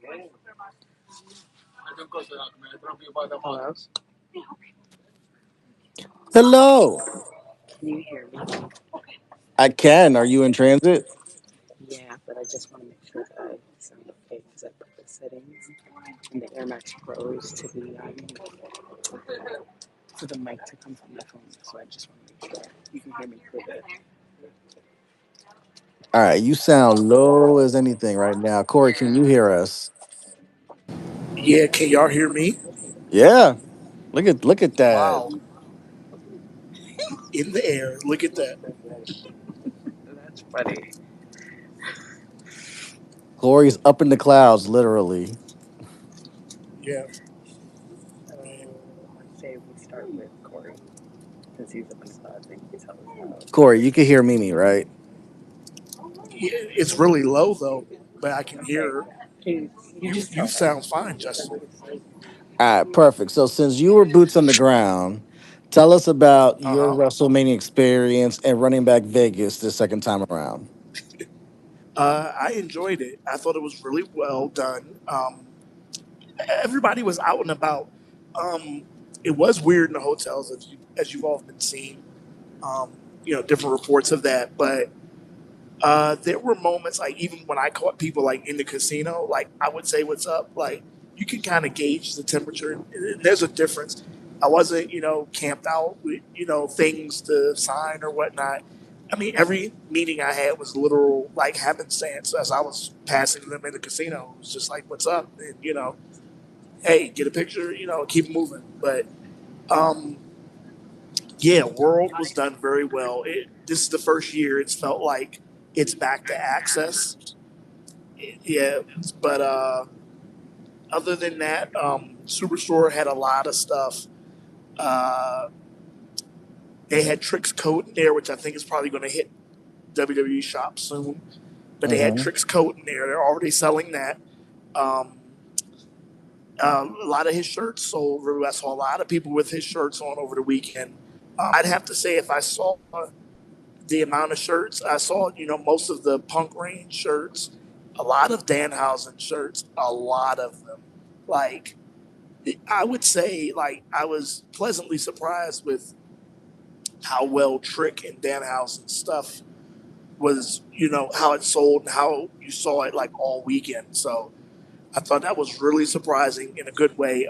Hello? Hello. Can you hear me? I can. Are you in transit? Yeah, but I just want to make sure that I sound okay because I put the settings and the Air Max Pros to the mic to come from the phone. So I just want to make sure you can hear me clearly. All right. You sound low as anything right now. Corey, can you hear us? Yeah, can y'all hear me? Yeah. Look at that. Wow, in the air. Look at that. That's funny. Corey's up in the clouds, literally. Yeah, So let's say we start with Corey since he's up in the clouds and he's always loud. Corey, you can hear Mimi, right? yeah, it's really low though, but I can Okay. hear You you. just You tell her. sound fine, Justin. All right, perfect. So since you were boots on the ground, tell us about Uh your huh. WrestleMania experience and running back Vegas the second time around. I enjoyed it. I thought it was really well done. Everybody was out and about. Um, it was weird in the hotels, as you've all been seeing. Um, different reports of that, but there were moments like even when I caught people like in the casino, like I would say what's up, like you can kind of gauge the temperature. And there's a difference. I wasn't, camped out with, things to sign or whatnot. I mean, every meeting I had was literal like happenstance as I was passing them in the casino. It was just like, what's up? And, hey, get a picture, keep moving. But um, yeah, World was done very well. This is the first year it's felt like it's back to access. Yeah, but other than that, Superstore had a lot of stuff. Uh, they had Trix Coat in there, which I think is probably going to hit WWE shop soon. But they had Hmm. Trix Coat in there. They're already selling that. Um, a lot of his shirts sold. I saw a lot of people with his shirts on over the weekend. I'd have to say if I saw the amount of shirts I saw, most of the Punk Range shirts, a lot of Danhausen shirts, a lot of them. Like I would say, like I was pleasantly surprised with how well Trick and Danhausen stuff was, how it sold and how you saw it like all weekend. So I thought that was really surprising in a good way.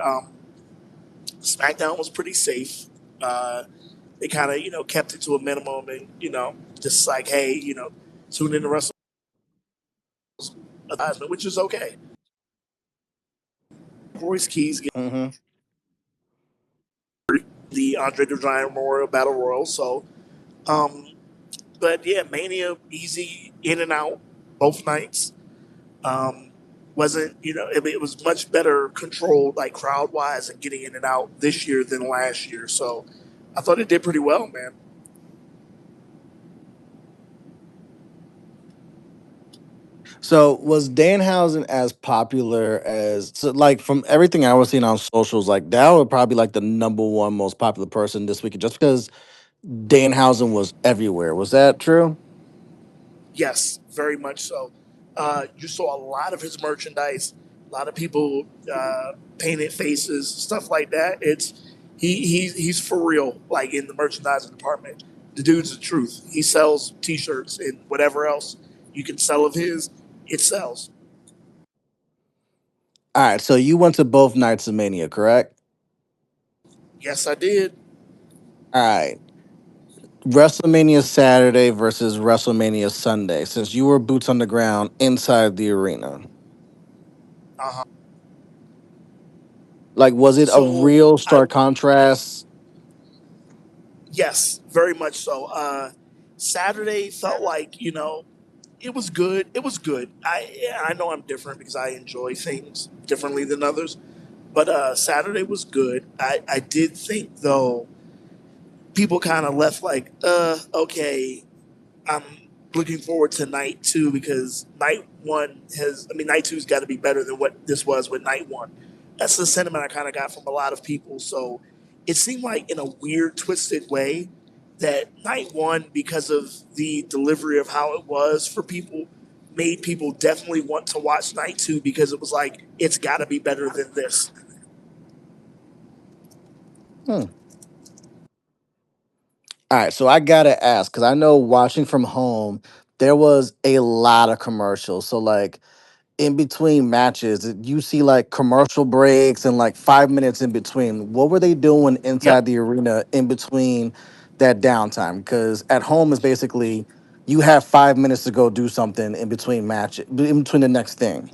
SmackDown was pretty safe. They kind of, kept it to a minimum and, just like, hey, tune in to Wrestle advertisement, which is okay. Royce Keys get Hmm. the Andre the Giant Memorial Battle Royal. So, um, but yeah, Mania easy in and out both nights. Um, wasn't it was much better controlled like crowd wise and getting in and out this year than last year. So I thought it did pretty well, man. So was Danhausen as popular as so like from everything I was seeing on socials, like that would probably like the number one most popular person this week just because Danhausen was everywhere. Was that true? Yes, very much so. You saw a lot of his merchandise, a lot of people painted faces, stuff like that. He's for real, like in the merchandising department. The dude's the truth. He sells T-shirts and whatever else you can sell of his, it sells. All right, so you went to both nights of Mania, correct? Yes, I did. All right. WrestleMania Saturday versus WrestleMania Sunday, since you were boots on the ground inside the arena. Uh-huh. Like, was it a So real I stark contrast? Yes, very much so. Saturday felt like it was good. It was good. I know I'm different because I enjoy things differently than others, but Saturday was good. I did think though people kind of left like okay. I'm looking forward to night two because night one night two's got to be better than what this was with night one. That's the sentiment I kind of got from a lot of people. So it seemed like in a weird, twisted way that night one, because of the delivery of how it was for people, made people definitely want to watch night two because it was like it's got to be better than this. Hmm. All right, so I gotta ask because I know watching from home, there was a lot of commercials. So like in between matches, you see like commercial breaks and like 5 minutes in between. What were they doing Yep. inside the arena in between that downtime? Because at home is basically you have 5 minutes to go do something in between matches, in between the next thing.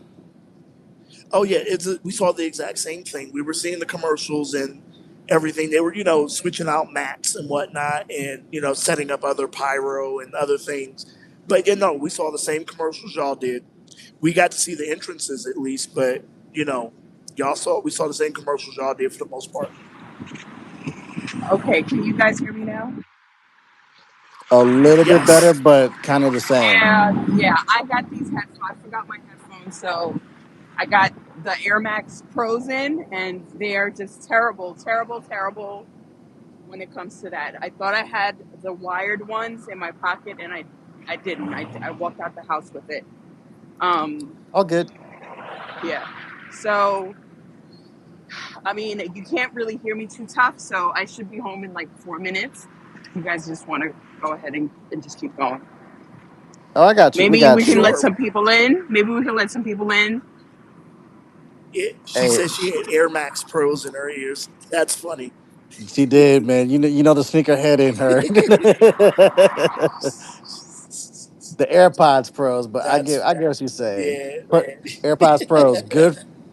Oh yeah, we saw the exact same thing. We were seeing the commercials and everything. They were, switching out mats and whatnot, and setting up other pyro and other things. But we saw the same commercials y'all did. We got to see the entrances at least, but you know, we saw the same commercials y'all did for the most part. Okay, can you guys hear me now? A little bit better, Yes. but kind of the same. Yeah, I got these headphones. I forgot my headphones, so I got the Air Max Pros in, and they are just terrible, terrible, terrible when it comes to that. I thought I had the wired ones in my pocket, and I didn't. I walked out the house with it. Um, All good. yeah. So, I mean, you can't really hear me too tough, so I should be home in like 4 minutes. You guys just want to go ahead and just keep going. Oh, I got you. We Maybe we got can you. let Sure. some people in. Maybe we can let some people in. She Hey, said she had Air Max Pros in her ears. That's funny. she did, man. You know the sneaker head in her. The AirPods Pros, but That's I get what you're saying. yeah. But AirPods Pros,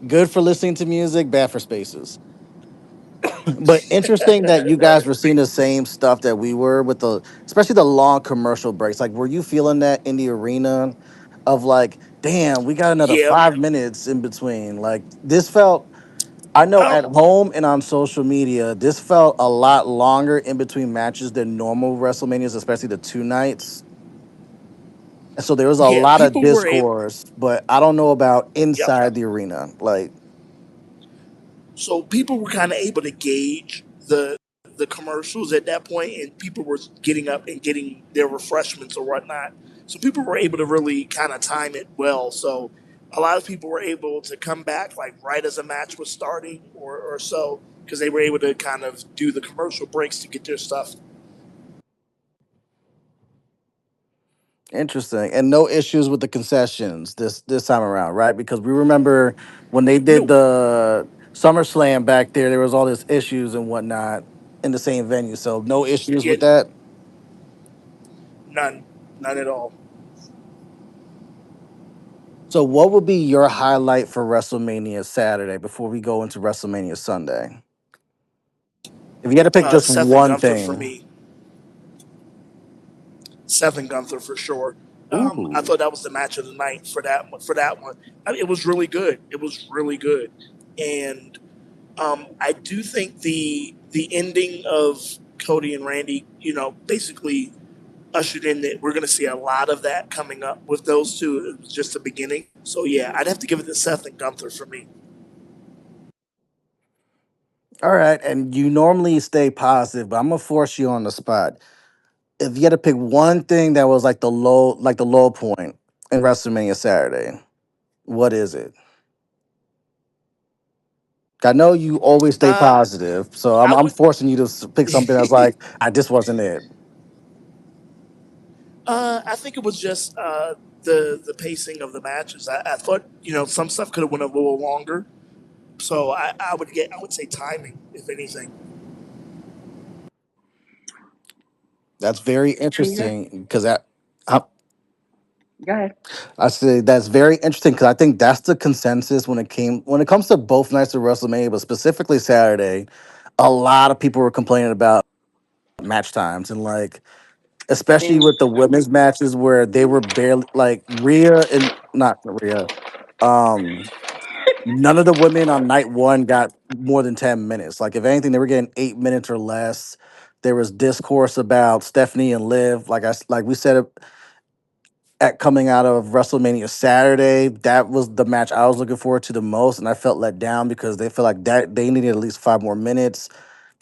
good for listening to music, bad for spaces. But interesting that you guys Right. were seeing the same stuff that we were with the, especially the long commercial breaks. Like, were you feeling that in the arena of like, damn, we got another Yeah. 5 minutes in between? Like, this felt. I know Um. at home and on social media, this felt a lot longer in between matches than normal WrestleManias, especially the two nights. And so there was a Yeah. lot of People were able. discourse, but I don't know about Yep. inside the arena. Like, So people were kind of able to gauge the commercials at that point, and people were getting up and getting their refreshments or whatnot. So people were able to really kind of time it well. So a lot of people were able to come back like right as a match was starting or so because they were able to kind of do the commercial breaks to get their stuff. interesting. And no issues with the concessions this time around, right? Because we remember when they did No, the SummerSlam back there was all these issues and whatnot in the same venue. So no issues yeah, with that. none, none at all. So what would be your highlight for WrestleMania Saturday before we go into WrestleMania Sunday? If you had to pick just Seth and one Gunther for thing. me. Seth and Gunther for sure. I Ooh. thought that was the match of the night for that one. For that one, I mean, it was really good. It was really good, and I do think the ending of Cody and Randy, basically ushered in that we're going to see a lot of that coming up with those two. It was just the beginning. So yeah, I'd have to give it to Seth and Gunther for me. All right, and you normally stay positive, but I'm gonna force you on the spot. If you had to pick one thing that was like the low point in WrestleMania Saturday, what is it? I know you always stay Uh, positive, so I I'm would. forcing you to pick something that's like, I this wasn't it. I think it was just the pacing of the matches. I thought some stuff could have went a little longer. So I would say timing, if anything. That's very Can you guys interesting because I, go ahead? I say that's very interesting because I think that's the consensus when it comes to both nights of WrestleMania, but specifically Saturday. A lot of people were complaining about match times and like especially Same. with the women's matches where they were barely like Rhea and not Rhea. Um, none of the women on night one got more than 10 minutes. Like if anything, they were getting 8 minutes or less. There was discourse about Stephanie and Liv. Like we said at coming out of WrestleMania Saturday, that was the match I was looking forward to the most, and I felt let down because they felt like that they needed at least 5 more minutes.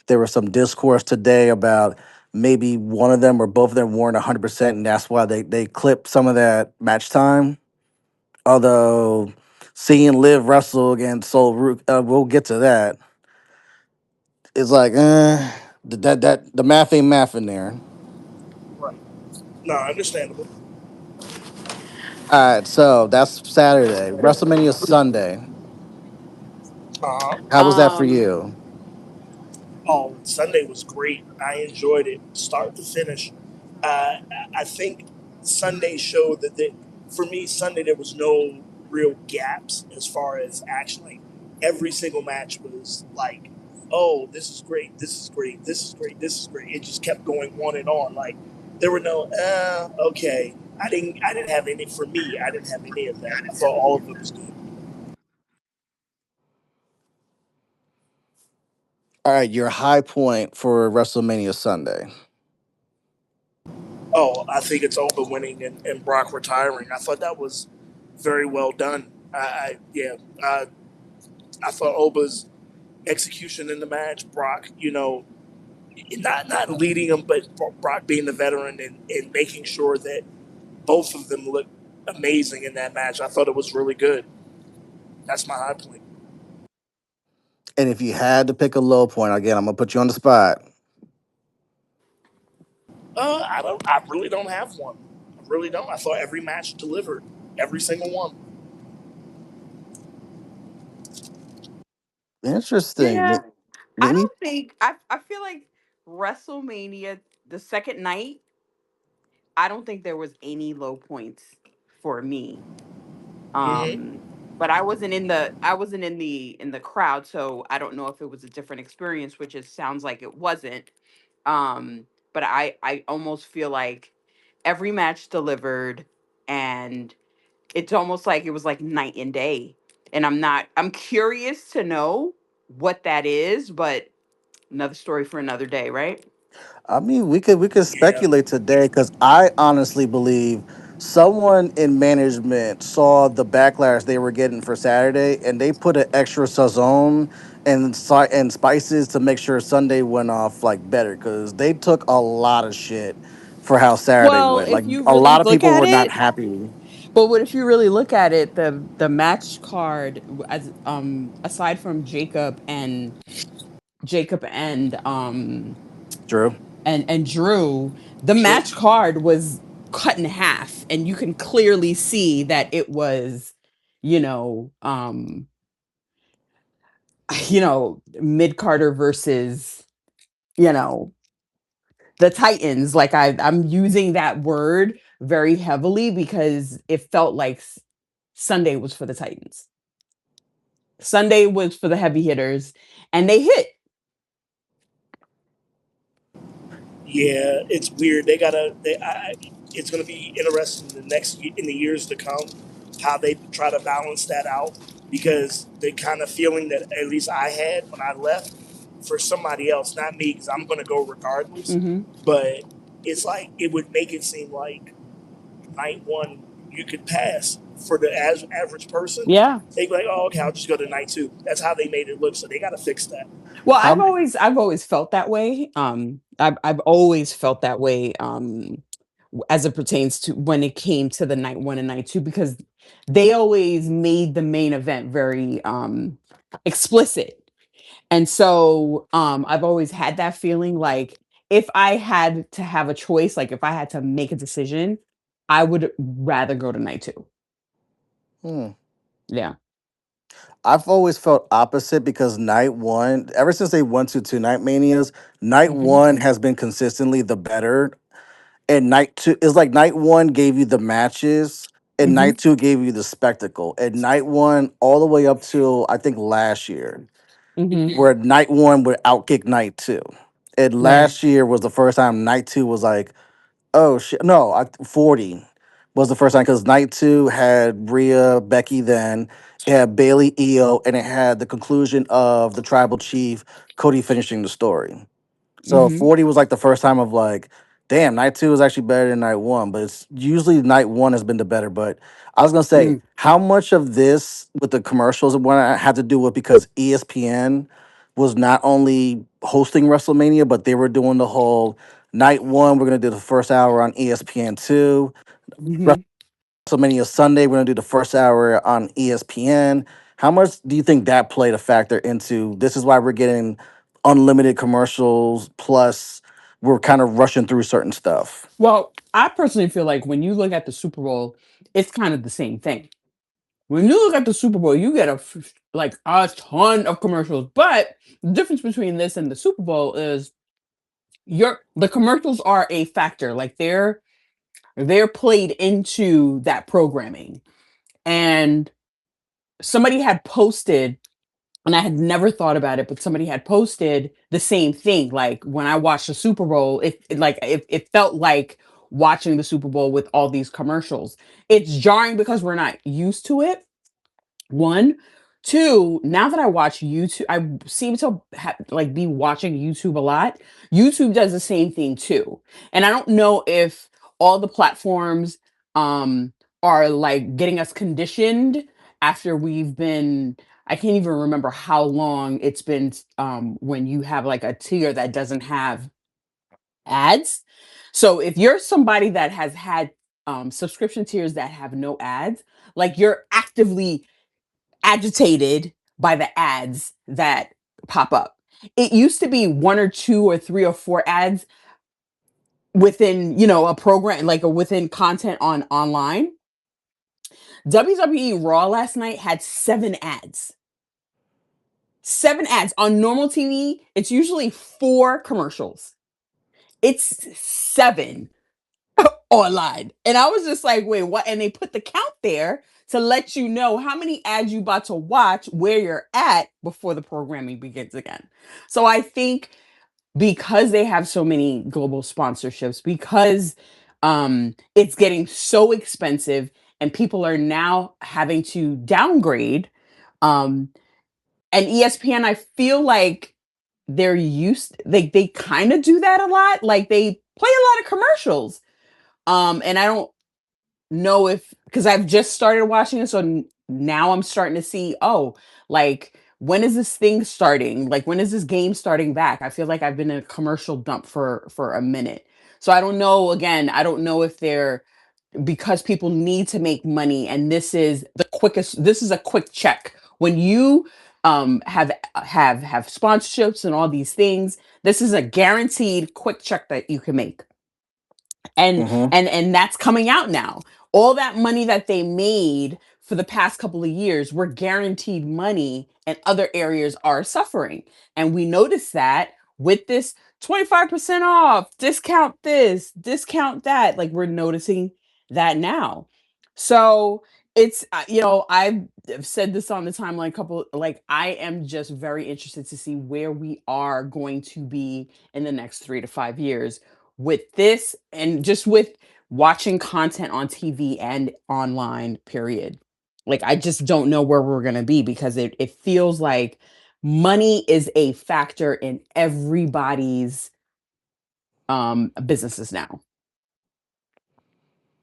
There was some discourse today about maybe one of them or both of them weren't 100%, and that's why they clipped some of that match time. Although seeing Liv wrestle against we'll get to that. It's like, the math ain't math in there. Right. No, understandable. All right, so that's Saturday. WrestleMania Sunday. Uh, How was that for Um, you? oh, Sunday was great. I enjoyed it, start to finish. I think Sunday showed for me, Sunday, there was no real gaps as far as action. Like, every single match was like, oh, this is great, this is great, this is great, this is great. It just kept going on and on. Like, there were no, okay. I didn't have any, for me, I didn't have any of that. I thought all of it was good. All right, your high point for WrestleMania Sunday. Oh, I think it's Oba winning and Brock retiring. I thought that was very well done. Yeah, I thought Oba's execution in the match, Brock, not leading him, but Brock being the veteran and making sure that both of them looked amazing in that match. I thought it was really good. That's my high point. And if you had to pick a low point, again, I'm gonna put you on the spot. I really don't have one. I really don't. I thought every match delivered, every single one. Interesting. yeah, I Me, don't think I feel like WrestleMania the second night. I don't think there was any low points for me. Mm-hmm. Um, but I wasn't in the crowd, so I don't know if it was a different experience, which it sounds like it wasn't. But I almost feel like every match delivered, and it's almost like it was like night and day. And I'm curious to know what that is, but another story for another day, right? I mean, we could Yeah. speculate today because I honestly believe someone in management saw the backlash they were getting for Saturday, and they put an extra sazon and spices to make sure Sunday went off like better because they took a lot of shit for how Saturday Well, went. Like if you a really lot of look people at were not it, happy. but what if you really look at it, the match card as aside from Jacob Drew. and Drew, the True. match card was cut in half, and you can clearly see that it was, you know, mid Carter versus, you know, the Titans. Like I'm using that word very heavily because it felt like Sunday was for the Titans. Sunday was for the heavy hitters, and they hit. Yeah, it's weird. It's going to be interesting in the years to come how they try to balance that out because the kind of feeling that at least I had when I left for somebody else, not me, because I'm going to go regardless. Hmm. But it's like it would make it seem like night one you could pass for the average person. Yeah. They'd be like, "Oh, okay, I'll just go to night two." That's how they made it look. So they got to fix that. Well, I've How always I've always felt that way. I've always felt that way. As it pertains to when it came to the night one and night two, because they always made the main event very explicit. And so I've always had that feeling like if I had to have a choice, like if I had to make a decision, I would rather go to night two. hmm. Yeah. I've always felt opposite because night one, ever since they went to two night manias, night Hmm. one has been consistently the better. And night two is like night one gave you the matches, and Hmm. night two gave you the spectacle. And night one, all the way up to I think last year, Hmm. where night one would outkick night two. And Right. last year was the first time night two was like, oh shit, no, 40 was the first time because night two had Rhea, Becky, then it had Bailey, Io, and it had the conclusion of the tribal chief Cody finishing the story. So Hmm. 40 was like the first time of like, damn, night two is actually better than night one, but it's usually night one has been the better. But I was gonna say, how much of this with the commercials and what I had to do with because ESPN was not only hosting WrestleMania, but they were doing the whole night one, we're gonna do the first hour on ESPN two. Hmm. WrestleMania Sunday. We're gonna do the first hour on ESPN. How much do you think that played a factor into this? Is why we're getting unlimited commercials. Plus, we're kind of rushing through certain stuff. Well, I personally feel like when you look at the Super Bowl, it's kind of the same thing. When you look at the Super Bowl, you get like a ton of commercials. But the difference between this and the Super Bowl is the commercials are a factor. Like they're played into that programming. And somebody had posted, and I had never thought about it, but somebody had posted the same thing. Like when I watched the Super Bowl, it felt like watching the Super Bowl with all these commercials. It's jarring because we're not used to it. One, two. Now that I watch YouTube, I seem to like be watching YouTube a lot. YouTube does the same thing too, and I don't know if all the platforms um are like getting us conditioned after we've been. I can't even remember how long it's been when you have like a tier that doesn't have ads. So if you're somebody that has had subscription tiers that have no ads, like you're actively agitated by the ads that pop up. It used to be one or two or three or four ads within, a program, like, or within content on online. WWE Raw last night had 7 ads. 7 ads. On normal TV, it's usually 4 commercials. It's 7 online. And I was just like, wait, what? And they put the count there to let you know how many ads you about to watch, where you're at before the programming begins again. So I think because they have so many global sponsorships, because it's getting so expensive and people are now having to downgrade, um and ESPN, I feel like they kind of do that a lot. Like they play a lot of commercials. And I don't know if because I've just started watching it, so now I'm starting to see, oh, like when is this thing starting? Like when is this game starting back? I feel like I've been in a commercial dump for a minute. So I don't know. Again, I don't know if they're because people need to make money, and this is the quickest. This is a quick check when you have sponsorships and all these things. This is a guaranteed quick check that you can make, and Hmm. that's coming out now. All that money that they made for the past couple of years were guaranteed money, and other areas are suffering. And we noticed that with this 25% off, discount this, discount that, like we're noticing that now. So it's I've said this on the timeline couple, like I am just very interested to see where we are going to be in the next 3 to 5 years with this, and just with watching content on TV and online, period. Like I just don't know where we're going to be because it feels like money is a factor in everybody's businesses now.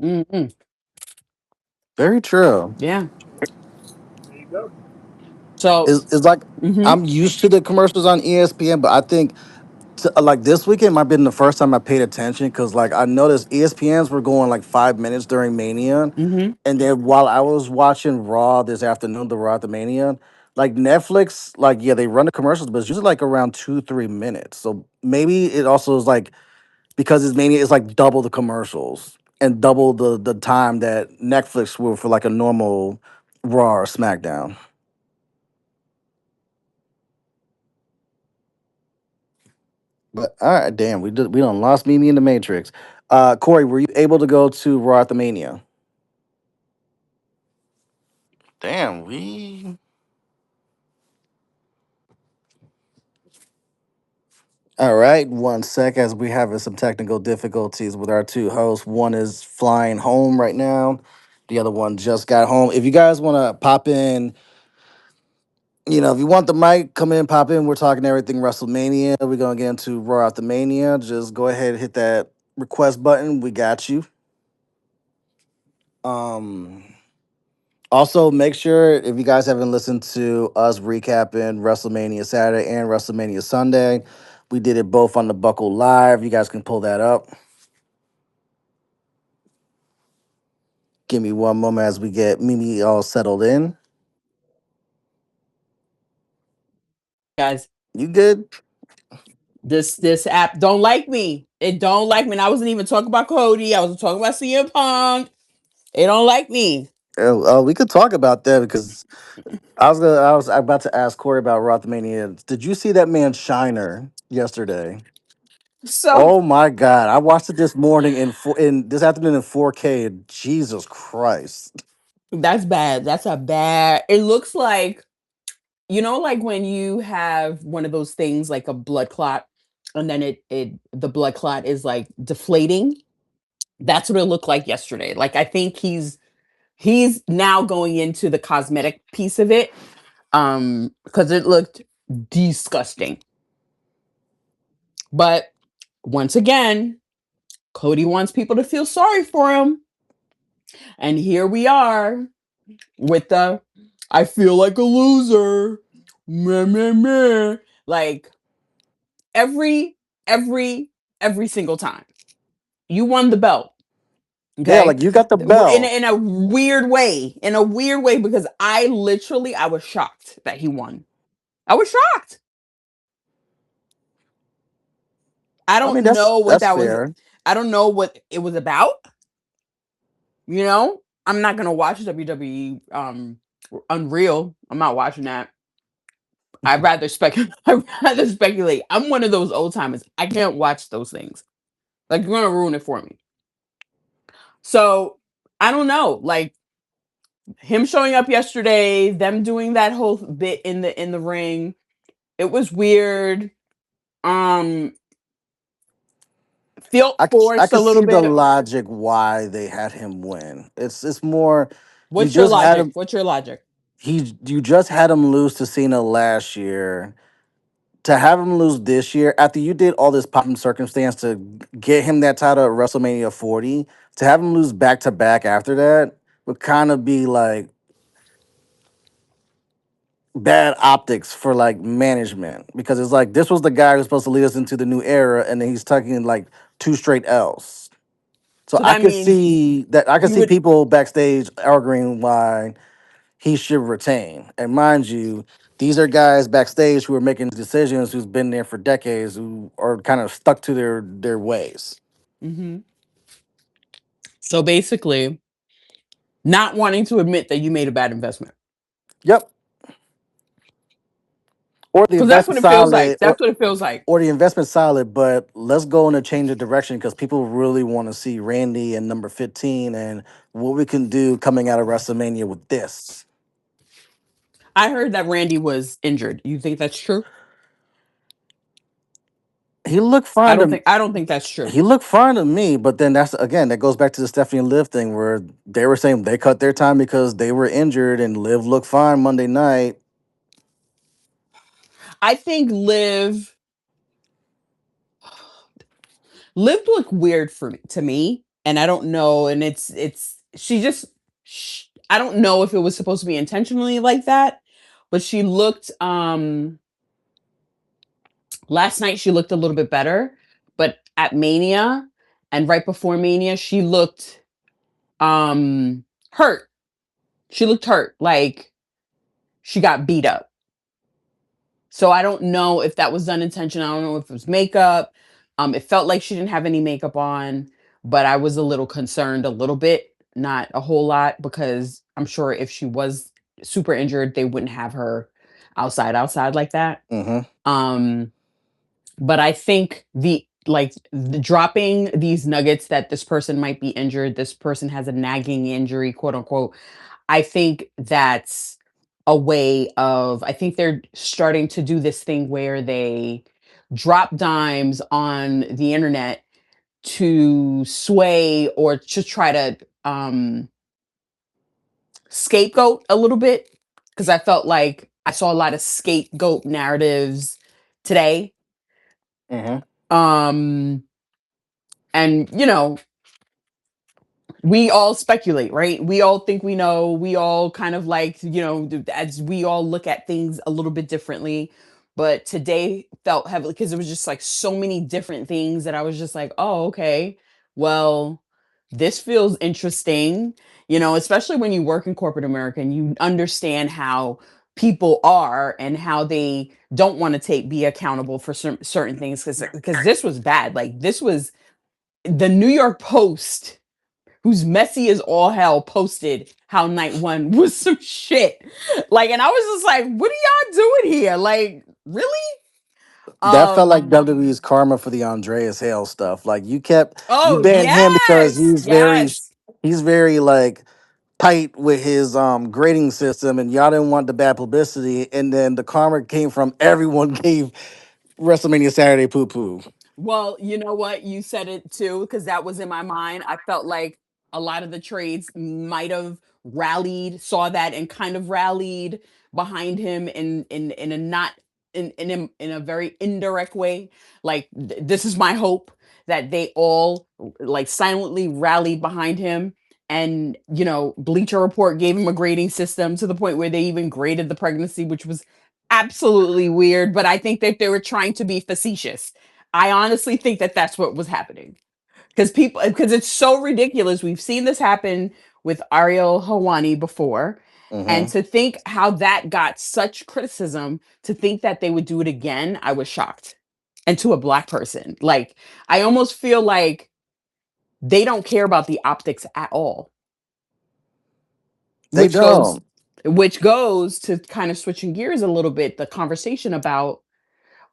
Hmm. Very true. Yeah. There you go. So, It's like hmm I'm used to the commercials on ESPN, but I think like this weekend might have been the first time I paid attention because like I noticed ESPNs were going like 5 minutes during Mania, hmm and then while I was watching Raw this afternoon, the Raw at the Mania, like Netflix, like yeah, they run the commercials, but it's usually like around 2 3 minutes. So maybe it also is like because it's Mania, it's like double the commercials and double the time that Netflix will for like a normal Raw or SmackDown. But all right, damn, we done lost Mimi in the Matrix. Corey, were you able to go to Raw at the Mania? Damn, we all right. One sec, as we having some technical difficulties with our two hosts. One is flying home right now. The other one just got home. If you guys want to pop in, if you want the mic, come in, pop in. We're talking everything WrestleMania. We're gonna get into Raw at the Mania. Just go ahead and hit that request button. We got you. Um. Also, make sure if you guys haven't listened to us recapping WrestleMania Saturday and WrestleMania Sunday, we did it both on the Buckle Live. You guys can pull that up. Give me one moment as we get Mimi all settled in. Guys, You good? this app don't like me. It don't like me. And I wasn't even talking about Cody. I wasn't talking about CM Punk. It don't like me. We could talk about that because I was about to ask Corey about Rothmania. Did you see that man Shiner yesterday? So Oh my God! I watched it this morning in this afternoon in 4K. Jesus Christ! that's bad. That's a bad. It looks like, like when you have one of those things like a blood clot, and then the blood clot is like deflating. That's what it looked like yesterday. Like I think he's now going into the cosmetic piece of it, because it looked disgusting. But once again, Cody wants people to feel sorry for him, and here we are with the I feel like a loser. Meh, meh, meh. Like every every every single time. You won the belt. Yeah, Okay? like you got the In bell. in a weird way. In a weird way, because I was shocked that he won. I was shocked. I I mean, don't know what that's that was. fair. I don't know what it was about. You know, I'm not gonna watch WWE Unreal. I'm not watching that. I'd rather speculate. I'd rather speculate. I'm one of those old timers. I can't watch those things. Like you're gonna ruin it for me. So I don't know. Like him showing up yesterday, them doing that whole bit in the ring. It was weird. Um, felt I forced a could little see the bit. logic why they had him win. It's more you What's your just had logic? him What's your logic? you just had him lose to Cena last year. To have him lose this year after you did all this pomp and circumstance to get him that title at WrestleMania 40, to have him lose back to back after that would kind of be like bad optics for like management because it's like this was the guy who's supposed to lead us into the new era and then he's tucking like two straight L's. So So that means I could you see would. people backstage arguing why he should retain. And mind you, these are guys backstage who are making decisions, who's been there for decades, who are kind of stuck to their ways. Mhm. So basically, not wanting to admit that you made a bad investment. Yep. Or the Because that's what investment it feels like. solid, That's what it feels like. or the investment solid, but let's go in a change of direction because people really want to see Randy and number 15 and what we can do coming out of WrestleMania with this. I heard that Randy was injured. You think that's true? He looked I fine don't to think. I don't think that's true. he looked fine to me, but then that's again that goes back to the Stephanie and Liv thing where they were saying they cut their time because they were injured and Liv looked fine Monday night. I think Liv looked weird to me, and I don't know. And it's she just I don't know if it was supposed to be intentionally like that, but she looked last night she looked a little bit better, but at Mania and right before Mania she looked hurt. She looked hurt, like she got beat up. So I don't know if that was done intention. I don't know if it was makeup. It felt like she didn't have any makeup on, but I was a little concerned, a little bit, not a whole lot, because I'm sure if she was super injured, they wouldn't have her outside like that. Hmm. Um, but I think the dropping these nuggets that this person might be injured, this person has a nagging injury, quote unquote. I think that's a way of, I think they're starting to do this thing where they drop dimes on the internet to sway or to try to scapegoat a little bit. Because I felt like I saw a lot of scapegoat narratives today. Hmm. Um, and we all speculate, right? We all think we know. We all kind of like, as we all look at things a little bit differently. But today felt heavily because it was just like so many different things that I was just like, oh, okay. Well, this feels interesting, especially when you work in corporate America and you understand how people are and how they don't want to be accountable for certain things because this was bad. Like this was the New York Post, who's messy as all hell, posted how night one was some shit. Like, and I was just like, what are y'all doing here? Like, really? That felt like Um, WWE's karma for the Andreas Hale stuff. Like you oh banned him because yes, yes. he's very like tight with his grading system, and y'all didn't want the bad publicity, and then the karma came from everyone gave WrestleMania Saturday poo poo. Well, you know what? You said it too, because that was in my mind. I felt like a lot of the trades might have rallied, saw that, and kind of rallied behind him in a not in a very indirect way. Like this is my hope that they all like silently rallied behind him. And Bleacher Report gave him a grading system to the point where they even graded the pregnancy, which was absolutely weird. But I think that they were trying to be facetious. I honestly think that that's what was happening because it's so ridiculous. We've seen this happen with Ariel Hawani before, and Hmm. to think how that got such criticism, to think that they would do it again, I was shocked. And to a black person, like I almost feel like they don't care about the optics at all, They which goes don't. which goes to kind of switching gears a little bit, the conversation about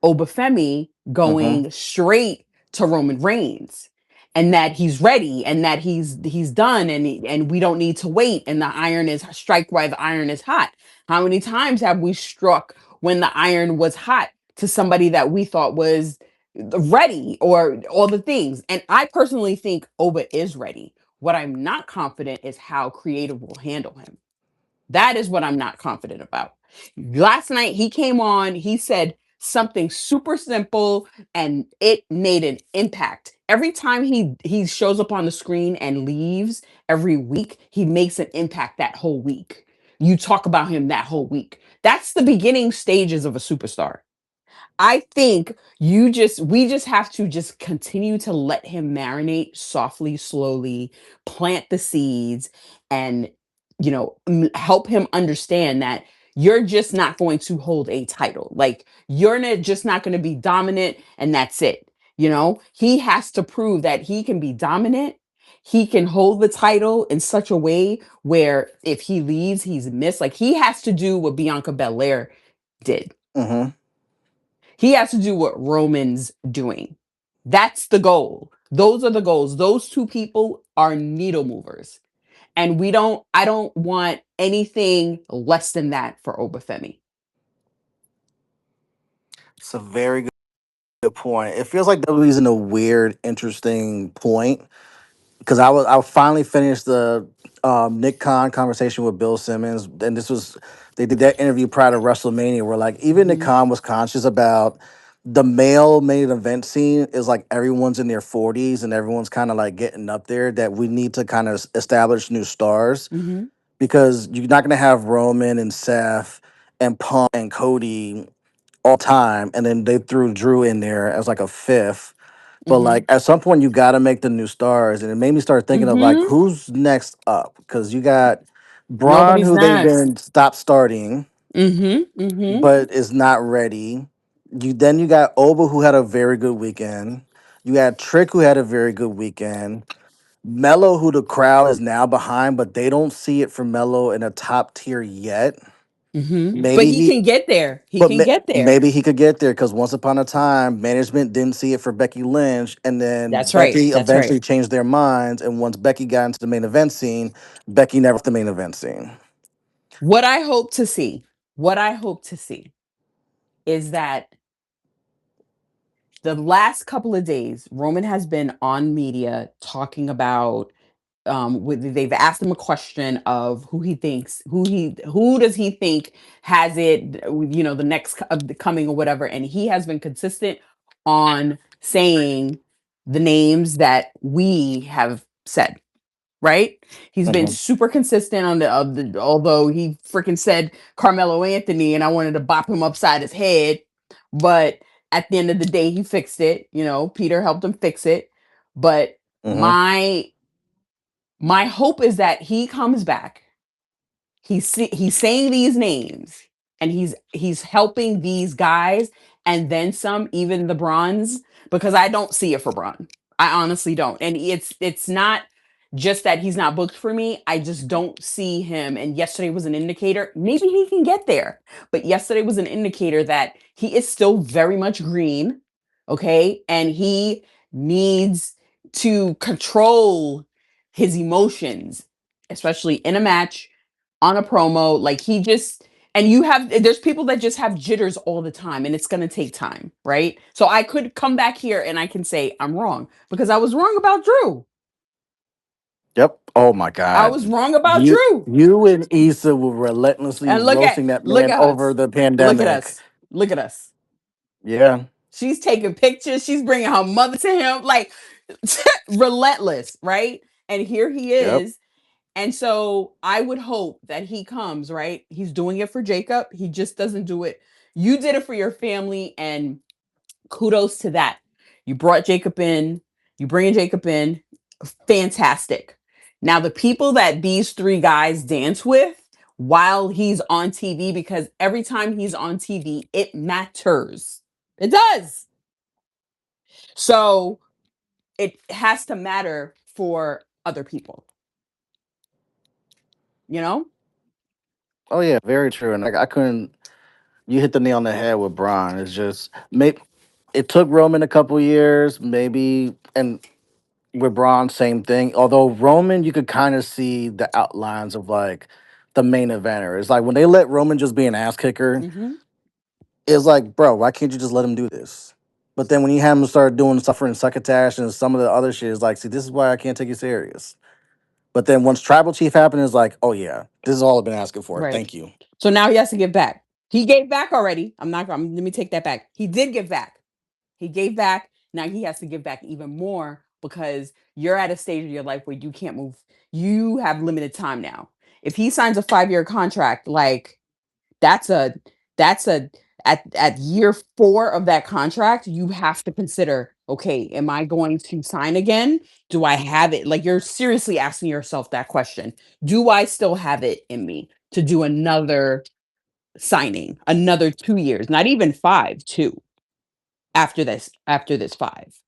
Obafemi Hmm. going straight to Roman Reigns, and that he's ready and that he's done, and we don't need to wait, and the iron is strike while the iron is hot. How many times have we struck when the iron was hot to somebody that we thought was ready, or all the things? And I personally think Oba is ready. What I'm not confident is how creative will handle him. That is what I'm not confident about. Last night he came on, he said something super simple and it made an impact. Every time he shows up on the screen and leaves every week, he makes an impact that whole week. You talk about him that whole week. That's the beginning stages of a superstar. I think we just have to just continue to let him marinate softly, slowly, plant the seeds, and help him understand that you're just not going to hold a title. Like just not going to be dominant and that's it. He has to prove that he can be dominant. He can hold the title in such a way where if he leaves, he's missed. Like he has to do what Bianca Belair did. Hmm. He has to do what Roman's doing. That's the goal. Those are the goals. Those two people are needle movers. And I don't want anything less than that for Obafemi. It's a very good point. It feels like WWE's in a weird, interesting point because I finally finished the Nick Khan conversation with Bill Simmons, and they did that interview prior to WrestleMania where like even Nick Hmm. Khan was conscious about the male main event scene is like everyone's in their 40s and everyone's kind of like getting up there, that we need to kind of establish new stars Hmm. because you're not going to have Roman and Seth and Punk and Cody all time, and then they threw Drew in there as like a fifth. But Hmm. like at some point, you got to make the new stars, and it made me start thinking of like Hmm. who's next up because you got Braun, Nobody's who they've next. been stopped starting, Hmm. Hmm. but is not ready. You got Oba, who had a very good weekend. You had Trick, who had a very good weekend. Mello, who the crowd is now behind, but they don't see it for Mello in a top tier yet. Hmm. But Maybe he he can get there. He But can get there. maybe he could get there because once upon a time, management didn't see it for Becky Lynch, and then That's right. Becky That's right. eventually changed their minds. And once Becky got into the main event scene, Becky never left the main event scene. What I hope to see, what I hope to see is that the last couple of days, Roman has been on media talking about they've asked him a question of who does he think has it, the next of the coming or whatever, and he has been consistent on saying the names that we have said, right? He's been Hmm. super consistent on although he freaking said Carmelo Anthony and I wanted to bop him upside his head, but at the end of the day he fixed it. Peter helped him fix it. But Hmm. my My hope is that he comes back. He's saying these names and he's helping these guys and then some, even the bronze, because I don't see it for Braun. I honestly don't. And it's not just that he's not booked for me. I just don't see him. And yesterday was an indicator. Maybe he can get there. But yesterday was an indicator that he is still very much green. Okay. And he needs to control his emotions, especially in a match, on a promo. Like he just, and there's people that just have jitters all the time and it's going to take time, right? So I could come back here and I can say I'm wrong because I was wrong about Drew. Yep. Oh my I God. was wrong about You Drew. you and Issa were relentlessly And roasting that look man at over us. the Look at pandemic. us. Look at us. Yeah. She's taking pictures. She's bringing her mother to him. Like relentless, right? And here he Yep. is. And so I would hope that he comes, right? He's doing it for Jacob. He just doesn't do it. You did it for your family, and kudos to that. You brought Jacob in, you bring Jacob in, fantastic. Now, the people that these three guys dance with while he's on TV, because every time he's on TV, it matters. It does. So it has to matter for other people, you know? Oh yeah, very true. And I couldn't. You hit the nail on the head with Braun. It's just maybe it took Roman a couple years, maybe, and with Braun, same thing. Although Roman, you could kind of see the outlines of like the main eventer. It's like when they let Roman just be an ass kicker, Mm-hmm. it's like, bro, why can't you just let him do this? But then when you have him start doing suffering succotash and some of the other shit, is like, see, this is why I can't take you serious. But then once Tribal Chief happened, it's like, oh yeah, this is all I've been asking for. Right. Thank you. So now he has to give back. He gave back already. Let me take that back. He did give back. He gave back. Now he has to give back even more because you're at a stage of your life where you can't move. You have limited time now. If he signs a 5-year contract, like that's a that's a at year 4 of that contract, you have to consider, okay, am I going to sign again? Do I have it? Like you're seriously asking yourself that question. Do I still have it in me to do another signing, another 2 years, not even 5, 2 after this 5.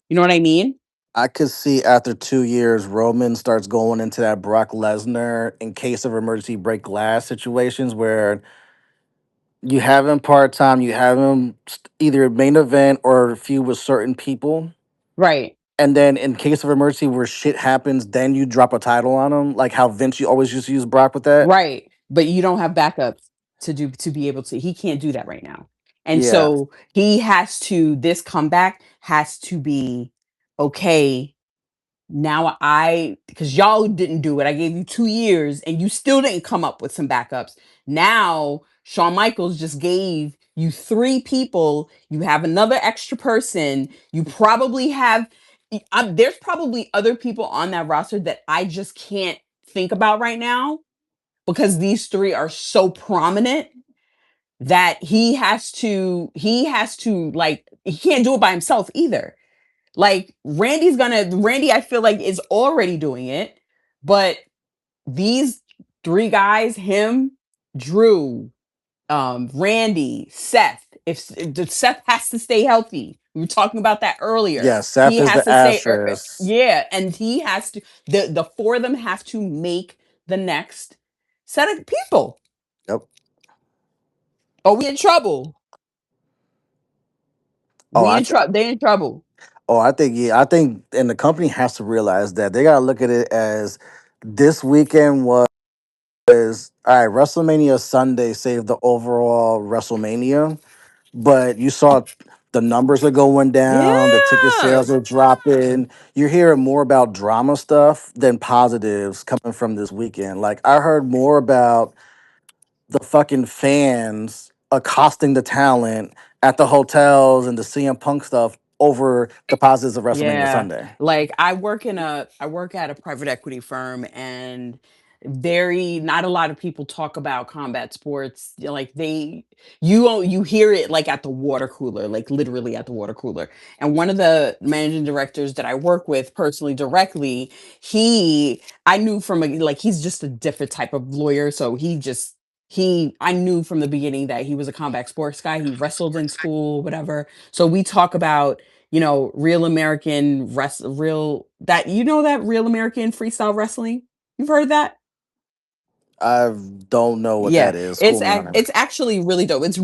You know what I mean? I could see after 2 years, Roman starts going into that Brock Lesnar in case of emergency break glass situations where you have him part time, you have him either main event or feud with certain people. Right. And then in case of emergency where shit happens, then you drop a title on him, like how Vince you always used to use Brock with that. Right. But you don't have backups to be able to. He can't do that right now. And Yeah. so this comeback has to be okay. Now because y'all didn't do it. I gave you 2 years and you still didn't come up with some backups. Now Shawn Michaels just gave you 3 people. You have another extra person. You probably have there's probably other people on that roster that I just can't think about right now because these 3 are so prominent that he has to like he can't do it by himself either. Like Randy, I feel like is already doing it, but these 3 guys, him, Drew, Randy, Seth, if Seth has to stay healthy. We were talking about that earlier. Yeah, Seth He is has the to stay, asterisk. yeah, and he has to. The 4 of them have to make the next set of people. Yep. Are we in trouble? Oh, We in trouble. They in trouble. I think yeah, I think, and the company has to realize that they gotta look at it as this weekend was all right. WrestleMania Sunday saved the overall WrestleMania, but you saw the numbers are going down, the ticket Yeah. sales are dropping. You're hearing more about drama stuff than positives coming from this weekend. Like I heard more about the fucking fans accosting the talent at the hotels and the CM Punk stuff over the positives of WrestleMania Yeah. Sunday. Like I work at a private equity firm and very not a lot of people talk about combat sports. Like you hear it like at the water cooler, like literally at the water cooler. And one of the managing directors that I work with personally directly, he I knew from like he's just a different type of lawyer, so he I knew from the beginning that he was a combat sports guy. He wrestled in school, whatever. So we talk about, real American real that that real American freestyle wrestling. You've heard that? I don't know what Yeah, that is. School me on it. it's actually really dope. It's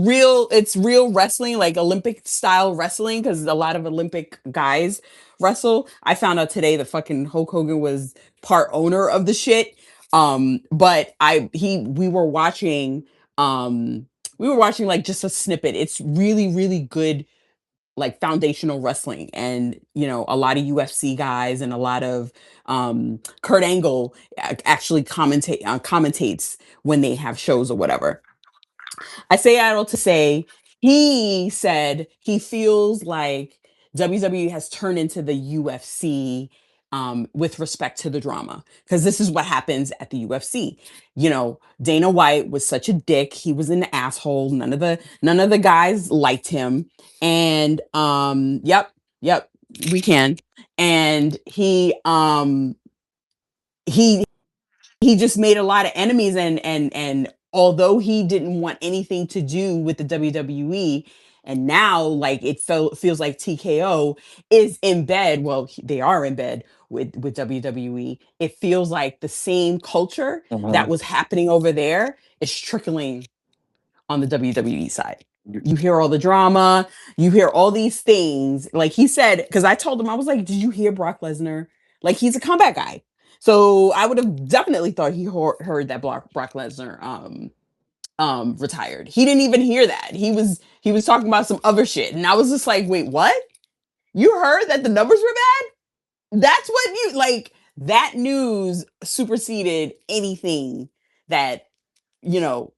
real wrestling, like Olympic style wrestling, because a lot of Olympic guys wrestle. I found out today that fucking Hulk Hogan was part owner of the shit. But I he we were watching like just a snippet. It's really, really good, like foundational wrestling. And a lot of UFC guys and a lot of Kurt Angle actually commentates when they have shows or whatever. I say idle to say he said he feels like WWE has turned into the UFC, with respect to the drama, because this is what happens at the UFC. Dana White was such a dick. He was an asshole. None of the guys liked him. And yep, we can. And he just made a lot of enemies, and although he didn't want anything to do with the WWE, and now like feels like TKO is in bed, well, they are in bed with WWE. It feels like the same culture that Mhm. was happening over there is trickling on the WWE side. You hear all the drama, you hear all these things. Like he said, because I told him, I was like, did you hear Brock Lesnar? Like he's a combat guy. So I would have definitely thought he heard that Brock Lesnar retired. He didn't even hear that. He was talking about some other shit. And I was just like, wait, what? You heard that the numbers were bad? That's what you like, that news superseded anything that night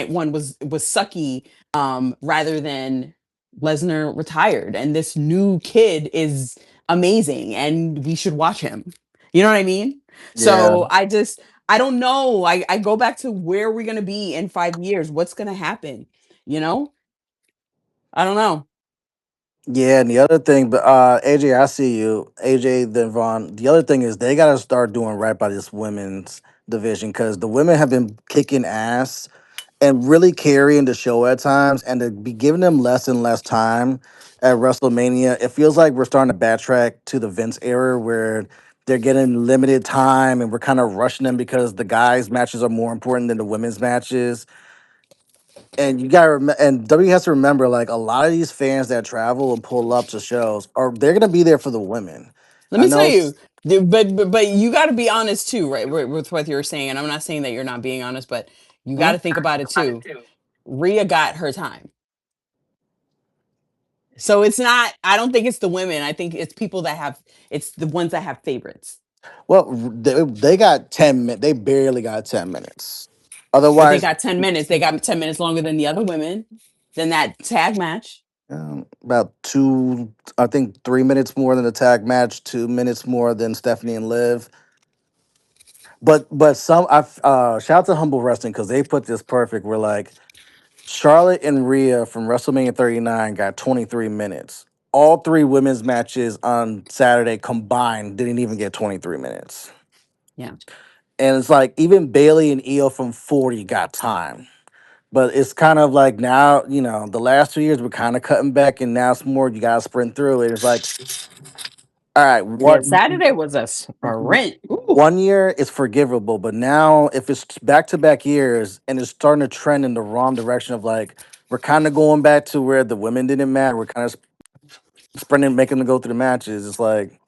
one was sucky, rather than Lesnar retired and this new kid is amazing and we should watch him. You know what I mean? Yeah. So I don't know. I go back to where we're gonna be in 5 years. What's gonna happen? You know? I don't know. Yeah, and the other thing, but AJ, I see you, AJ, then Vaughn. The other thing is they got to start doing right by this women's division because the women have been kicking ass and really carrying the show at times, and to be giving them less and less time at WrestleMania, it feels like we're starting to backtrack to the Vince era where they're getting limited time and we're kind of rushing them because the guys' matches are more important than the women's matches. And you gotta and W has to remember, like a lot of these fans that travel and pull up to shows are they're gonna be there for the women. Let I me tell know. you, but you got to be honest too, right? With what you're saying, and I'm not saying that you're not being honest, but you got Hmm? to think about it too. Rhea got her time. So it's not, I don't think it's the women. I think it's people that have, it's the ones that have favorites. Well, they got 10 minutes. They barely got 10 minutes. But they Otherwise, got 10 minutes. They got 10 minutes longer than the other women, than that tag match. about two, I think 3 minutes more than the tag match, 2 minutes more than Stephanie and Liv. But some I shout out to Humble Wrestling because they put this perfect. Where like Charlotte and Rhea from WrestleMania 39 got 23 minutes. All three women's matches on Saturday combined didn't even get 23 minutes. Yeah. And it's like even Bailey and Io from 40 got time. But it's kind of like now, the last 2 years we're kind of cutting back and now it's more you gotta sprint through it. It's like, all right, Yeah. what Saturday was a sprint. Ooh. 1 year is forgivable, but now if it's back to back years and it's starting to trend in the wrong direction of like we're kind of going back to where the women didn't matter. We're kind of sprinting, making them go through the matches. It's like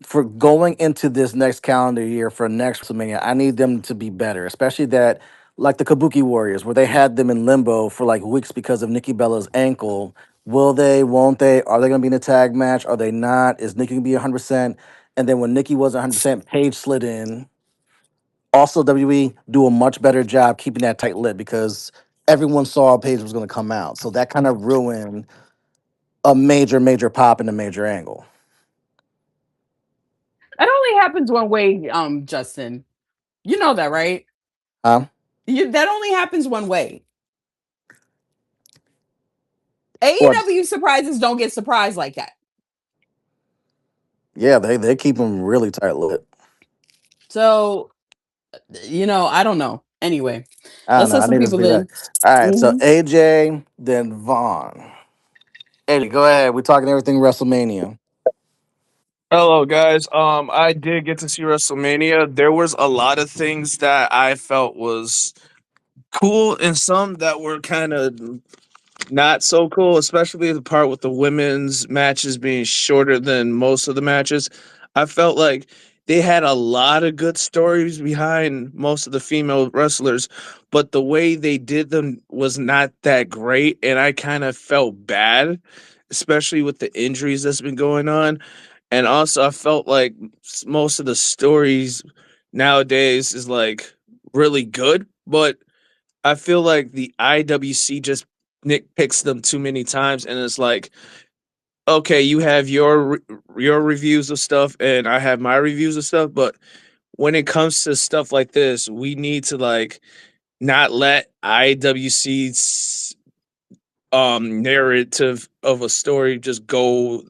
for going into this next calendar year for next WrestleMania, I need them to be better, especially that like the Kabuki Warriors, where they had them in limbo for like weeks because of Nikki Bella's ankle. Will they? Won't they? Are they going to be in a tag match? Are they not? Is Nikki going to be 100%? And then when Nikki was 100%, Paige slid in. Also, WWE do a much better job keeping that tight lid because everyone saw Paige was going to come out. So that kind of ruined a major, major pop and a major angle. only happens one way, Justin. You know that, right? Huh? That only happens one way. What? AEW surprises don't get surprised like that. Yeah, they keep them really tight lipped. So, I don't know. Anyway, I don't let's know. let I some need to people speak that. in. All right, so Hmm. AJ, then Vaughn. Eddie, go ahead. We're talking everything WrestleMania. Hello, guys. I did get to see WrestleMania. There was a lot of things that I felt was cool, and some that were kind of not so cool, especially the part with the women's matches being shorter than most of the matches. I felt like they had a lot of good stories behind most of the female wrestlers, but the way they did them was not that great, and I kind of felt bad, especially with the injuries that's been going on. And also, I felt like most of the stories nowadays is like really good, but I feel like the IWC just nitpicks them too many times, and it's like, okay, you have your reviews of stuff, and I have my reviews of stuff, but when it comes to stuff like this, we need to like not let IWC's narrative of a story just go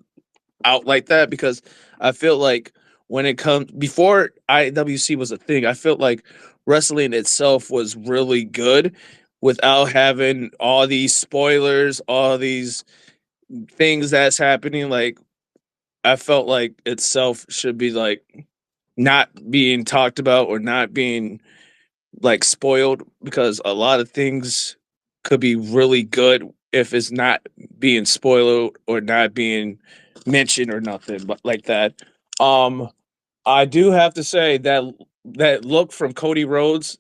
out like that, because I feel like when it comes before IWC was a thing, I felt like wrestling itself was really good without having all these spoilers, all these things that's happening. Like I felt like itself should be like not being talked about or not being like spoiled, because a lot of things could be really good if it's not being spoiled or not being mentioned or nothing but like that. Um I do have to say that that look from Cody Rhodes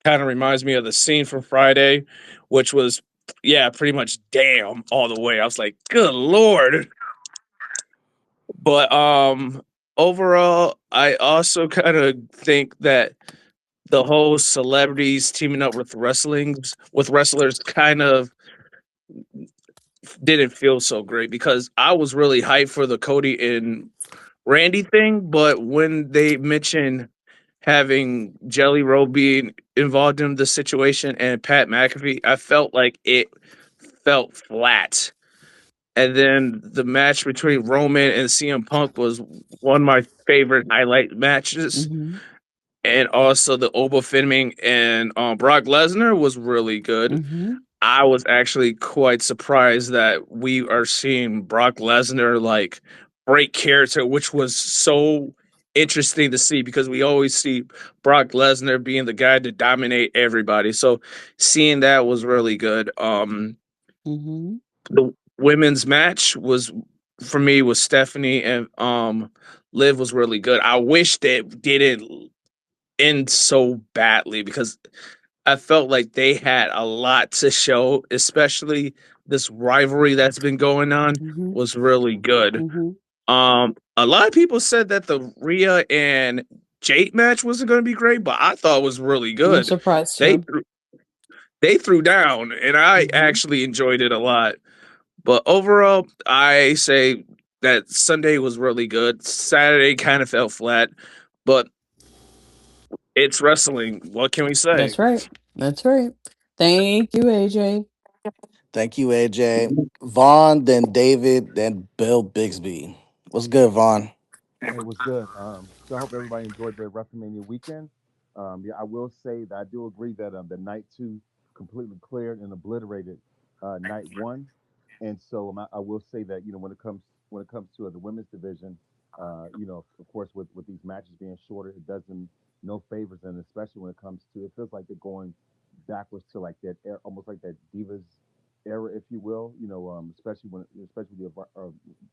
kind of reminds me of the scene from Friday, which was yeah, pretty much damn all the way. I was like, good lord. But overall, I also kind of think that the whole celebrities teaming up with wrestlers kind of didn't feel so great, because I was really hyped for the Cody and Randy thing, but when they mentioned having Jelly Roll being involved in the situation and Pat McAfee, I felt like it felt flat. And then the match between Roman and CM Punk was one of my favorite highlight matches. Hmm. And also the Oba Fenning and Brock Lesnar was really good. Hmm. I was actually quite surprised that we are seeing Brock Lesnar like break character, which was so interesting to see, because we always see Brock Lesnar being the guy to dominate everybody. So seeing that was really good. Hmm. The women's match was for me was Stephanie and Liv was really good. I wish that didn't end so badly, because I felt like they had a lot to show, especially this rivalry that's been going on Hmm. was really good. Hmm. A lot of people said that the Rhea and Jade match wasn't going to be great, but I thought it was really I'm good. surprised They too. threw, they threw down, and I Hmm. actually enjoyed it a lot. But overall, I say that Sunday was really good. Saturday kind of fell flat, but it's wrestling. What can we say? That's right. That's right. Thank you, AJ. Thank you, AJ. Vaughn, then David, then Bill Bixby. What's good, Vaughn? Hey, what's good? So I hope everybody enjoyed their WrestleMania weekend. Yeah, I will say that I do agree that the night two completely cleared and obliterated night one, and so I will say that when it comes to the women's division, of course with these matches being shorter, it does them no favors, and especially when it comes to it feels like they're going backwards to like that era, almost like that Divas era, if you will. Especially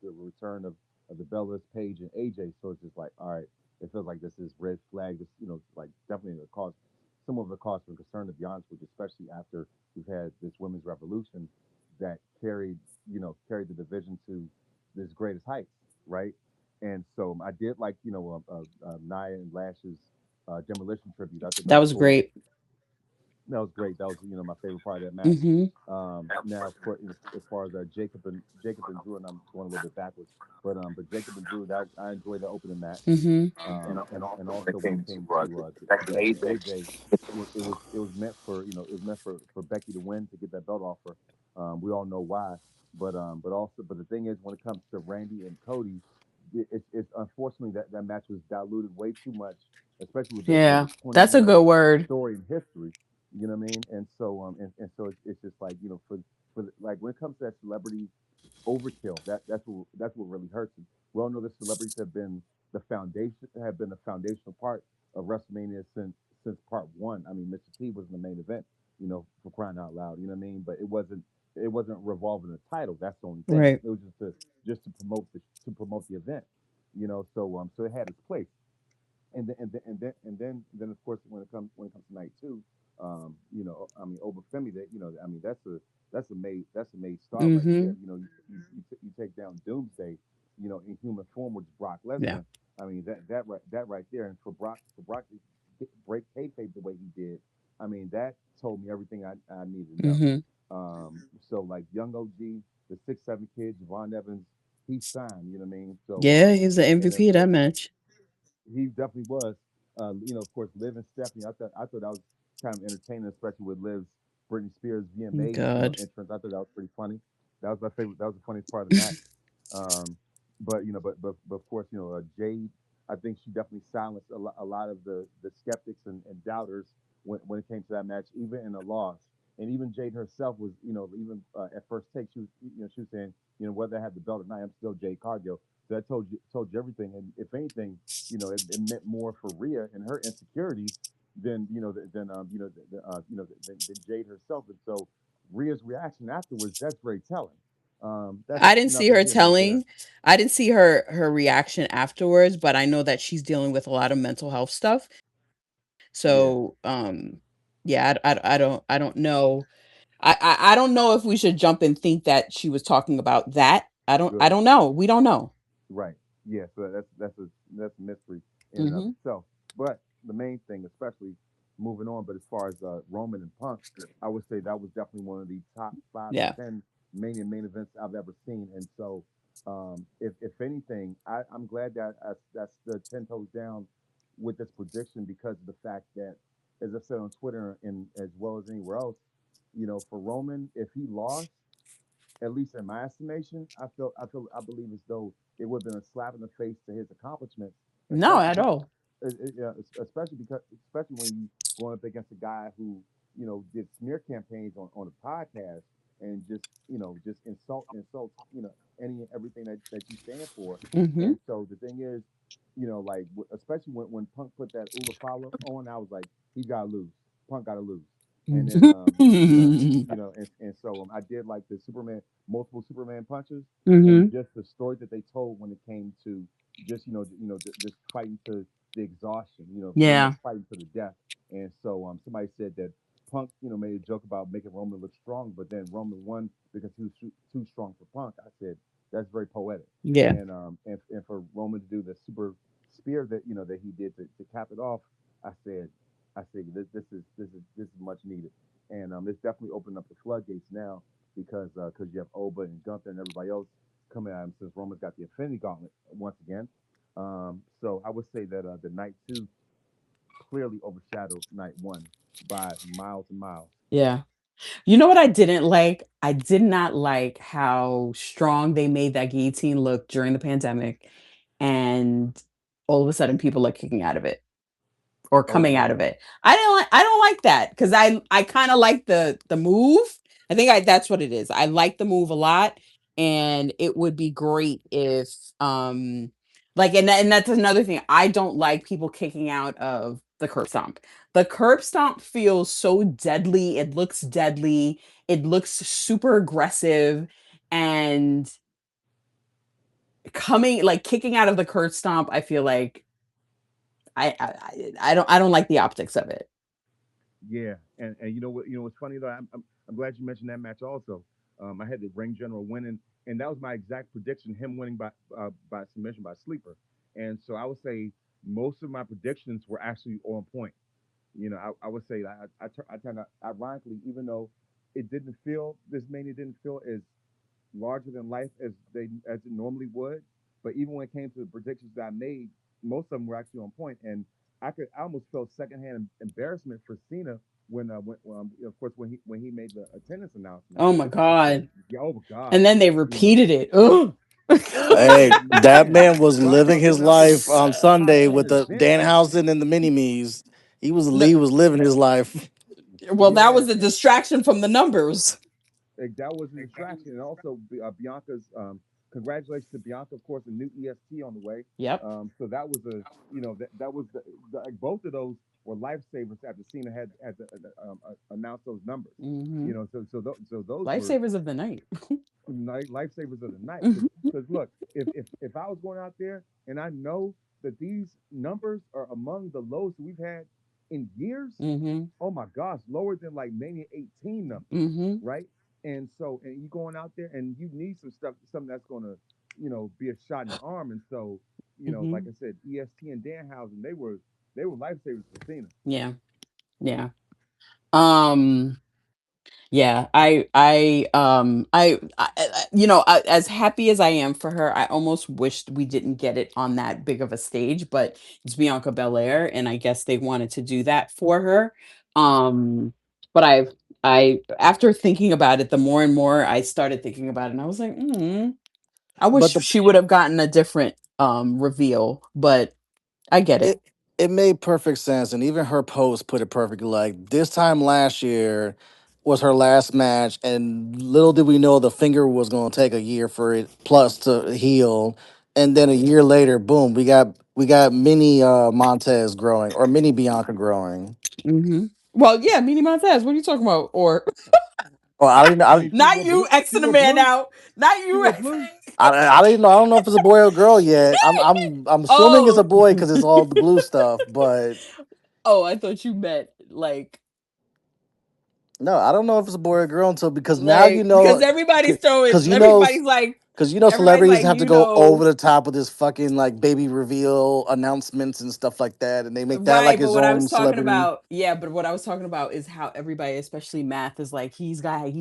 the return of the Bellas, Page, and AJ. So it's just like, all right, it feels like this is red flag. This, like definitely the cause, some of the cause for concern, to be honest with you, especially after we've had this women's revolution that carried the division to this greatest heights, right? And so I did like, Nia and Lash's demolition tribute. I thought that That was was cool. great. That was great. That was my favorite part of that match. Mhm. Now as far as Jacob and Drew, and I'm going a little bit backwards, but Jacob and Drew, that I enjoyed the opening match. Mhm. And also when it came to Becky and AJ, it was meant for it was meant for Becky to win to get that belt off her. We all know why, but the thing is when it comes to Randy and Cody, it's unfortunately that match was diluted way too much, especially with Yeah. the 20 That's a year good word. story and history. You know what I mean? And so it's just like like when it comes to that celebrity overkill. That's what really hurts it. We all know that celebrities have been the foundational part of WrestleMania since part one. I mean, Mr. T was in the main event, for crying out loud. You know what I mean? But it wasn't revolving the title. That's the only thing. Right. It was just to promote the event. So it had its place, and then of course when it comes to night two, I mean over Femi, that I mean that's a made star right there. Mhm. You take down Doomsday, in human form, which is Brock Yeah. Lesnar. I mean that right there, and for Brock to break kayfabe the way he did, I mean that told me everything I needed to know. Mhm. So like Young OG, the 6'7" kid, Javon Evans, he signed. You know what I mean? Yeah, he's the And then MVP of of that course match. he definitely was. Of course, Liv and Stephanie. I thought that was kind of entertaining, especially with Liv's Britney Spears VMAs, God. entrance. I thought that was pretty funny. That was my favorite. That was the funniest part of the match. Um, but of course, Jade. I think she definitely silenced a lot of the skeptics and doubters when it came to that match, even in a loss. And even Jade herself was, even at first take, she was saying, whether I had the belt or not, I'm still Jade Cargill. So that told you everything. And if anything, it meant more for Rhea and her insecurities than than Jade herself. And so Rhea's reaction afterwards, that's very telling. That's I didn't see nothing her here nor there. telling. I didn't see her reaction afterwards, but I know that she's dealing with a lot of mental health stuff. Yeah, So, yeah, I don't know. I don't know if we should jump and think that she was talking about that. I good. don't know. We don't know. Right. Yeah. So that's a mystery in and of Mhm. itself. But the main thing, especially moving on, but as far as Roman and Punk, I would say that was definitely one of the top 5 to Yeah. 10 Mania main events I've ever seen. And so, if anything, I'm glad that I stood 10 toes down with this prediction because of the fact that, as I said on Twitter and as well as anywhere else, for Roman, if he lost, at least in my estimation, I believe as though it would have been a slap in the face to his accomplishments, No, especially at because, all. especially when you going up against a guy who did smear campaigns on a podcast and just insults any and everything that you stand for. Mhm. And so the thing is, like especially when Punk put that Ula follow on, I was like, he's got to lose. Punk got to lose. And then and so I did like the multiple Superman punches, and Mhm. just the story that they told when it came to just fighting to the exhaustion, pretty much Yeah. fighting to the death. And so somebody said that Punk, made a joke about making Roman look strong, but then Roman won because he was too strong for Punk. I said that's very poetic, Yeah. and for Roman to do the super spear that he did to cap it off, I said this is much needed, and it's definitely opened up the floodgates now because you have Oba and Gunther and everybody else coming at him since Roman's got the Infinity Gauntlet once again. So I would say that the night two clearly overshadowed night one by miles and miles. Yeah. You know what I didn't like? I did not like how strong they made that guillotine look during the pandemic, and all of a sudden people are kicking out of it. Or Oh coming out yeah, of it. I don't like that because I kind of like the move. I think that's what it is. I like the move a lot, and it would be great if like and that's another thing. I don't like people kicking out of the curb stomp. The curb stomp feels so deadly. It looks deadly. It looks super aggressive, and coming like kicking out of the curb stomp. I feel like I don't like the optics of it. yeah, and what's funny though, I'm glad you mentioned that match also. I had the ring general winning, and that was my exact prediction: him winning by submission by sleeper. And so I would say most of my predictions were actually on point. I would say that I kind of ironically, even though it didn't feel this Mania didn't feel as larger than life as it normally would, but even when it came to the predictions that I made, most of them were actually on point, and I almost felt secondhand embarrassment for Cena when of course when he made the attendance announcement. Oh my Like, god. yeah, oh my God, And then they you know, repeated it. Ugh. Hey, that man, man was talk living about his going out there with life a on high Sunday end with the event. Danhausen and the mini me's. No, He was living his life. well, that Yeah, was a distraction from the numbers. like, that was a distraction, and also Bianca's congratulations to Bianca, of course, a new EST on the way. Yep. So that was that was like, both of those were lifesavers after Cena had to announce those numbers. Hmm. So those were Lifesavers of the night. lifesavers of the night. Hmm. Because look, if I was going out there and I know that these numbers are among the lowest we've had in years, Hmm. oh my gosh, lower than like Mania 18 numbers, Hmm. right? And you going out there and you need something that's gonna, be a shot in the arm. And so, like I said, EST and Danhausen, they were lifesavers for Cena. Yeah. Yeah. Um. Yeah, as happy as I am for her, I almost wished we didn't get it on that big of a stage, but it's Bianca Belair, and I guess they wanted to do that for her. Um, but after thinking about it, the more and more I started thinking about it, and I was like, I wish But she would have gotten a different reveal, but I get it. it it made perfect sense, and even her post put it perfectly. Like this time last year was her last match, and little did we know the finger was going to take a year for it plus to heal, and then a year later, boom, we got mini Montez growing or mini Bianca growing. Hmm. Well, yeah, Mini Montez. What are you talking about? Or Or I didn't I mean, she not wore you blue. She Xing the wore man blue. out. Not She you. wore blue. I didn't know. I don't know if it's a boy or girl yet. I'm assuming it's a Oh. boy because it's all the blue stuff. But Oh, I thought you meant no, I don't know if it's a boy or girl until because now like because everybody's because throwing everybody's celebrities like, have to go over the top with this fucking like baby reveal announcements and stuff like that, and they make that like right, but his what I was own talking celebrity. about, yeah, but what I was talking about is how everybody, especially Math, is like he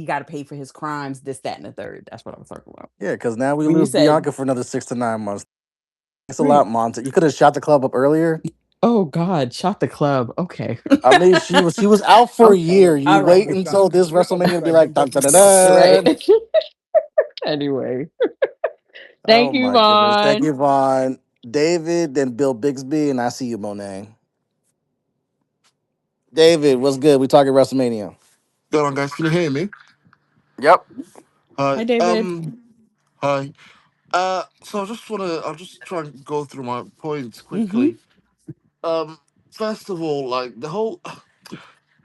got to pay for his crimes, this, that, and the third. That's what I was talking about. Yeah, because now we When you lose said Bianca for another 6 to 9 months. It's a lot, right. Monte. You could have shot the club up earlier. Oh God, shot the club. Okay. I mean, she was out for a Okay. year. You All wait right. Shot. until this WrestleMania to be Like like, heads dun, up, dun, dun, she's out for a Right. year. dun. Anyway. Oh Thank you, my goodness. Thank Vaughn. you, Vaughn. David, then Bill Bixby, and I see you, Monet. David, what's good? We talking WrestleMania. Go on, guys. Can you hear me? Yep. Hi, Hi. David. Hi. So I'll just try and go through my points Mm-hmm. quickly. First of all, like the whole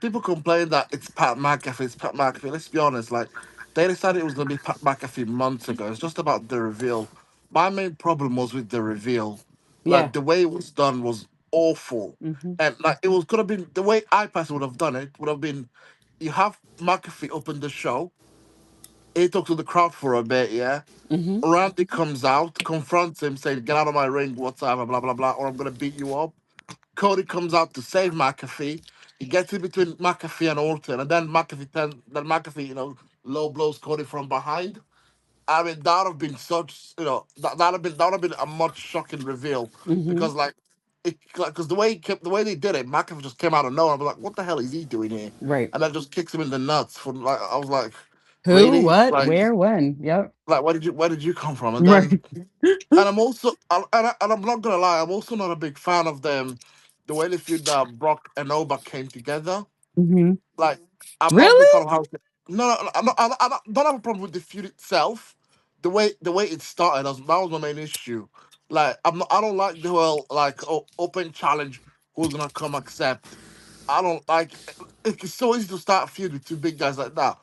people complain that it's Pat McAfee. It's Pat McAfee. Let's be honest. Like they decided it was gonna be Pat McAfee months ago. It's just about the reveal. My main problem was with the reveal. Yeah. Like the way it was done was awful, Mm-hmm. and like it was could have been the way I personally would have done it would have been you have McAfee open the show. He talks to the crowd for a bit, yeah. Mm-hmm. Randy comes out, confronts him, saying, "Get out of my ring, whatever, blah blah blah, or I'm gonna beat you up." Cody comes out to save McAfee. He gets in between McAfee and Orton, and then McAfee, low blows Cody from behind. I mean, that would have been such, that would have been a much shocking reveal Mm-hmm. because because the way they did it, McAfee just came out of nowhere. I was like, what the hell is he doing here? Right. And then just kicks him in the nuts for like, I was like, Who, really? what, where, when? Yep. Like, where did you come from? And then Right. and I'm not gonna lie, I'm also not a big fan of them. The way they feud that Brock and Oba came together. Mm-hmm. Like, I'm not a big fan Really? of how. No, don't have a problem with the feud itself. The way it started, that was my main issue. Like, I don't like the whole like open challenge. Who's gonna come accept? I don't like. It's so easy to start a feud with two big guys like that.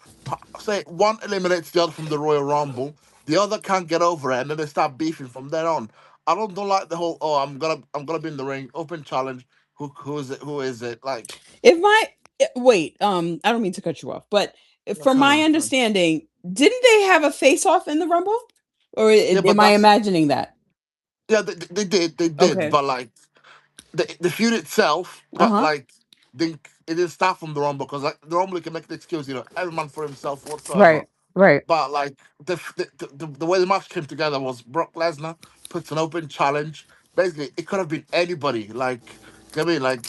Say one eliminates the other from the Royal Rumble, the other can't get over it, and then they start beefing from then on. I don't like the whole. Oh, I'm gonna be in the ring, open challenge. Who is it? Who is it? Like, If my wait, I don't mean to cut you off, but no, from carry my on. understanding, didn't they have a face off in the Rumble? Or Yeah, but am I that's imagining that? yeah. They did, Okay. but like the feud itself, but Uh-huh. like it didn't start from the Rumble because like the Rumble you can make the excuse, every man for himself whatsoever. Right. Right. But like the way the match came together was Brock Lesnar puts an open challenge. Basically, it could have been anybody. Like, I mean, like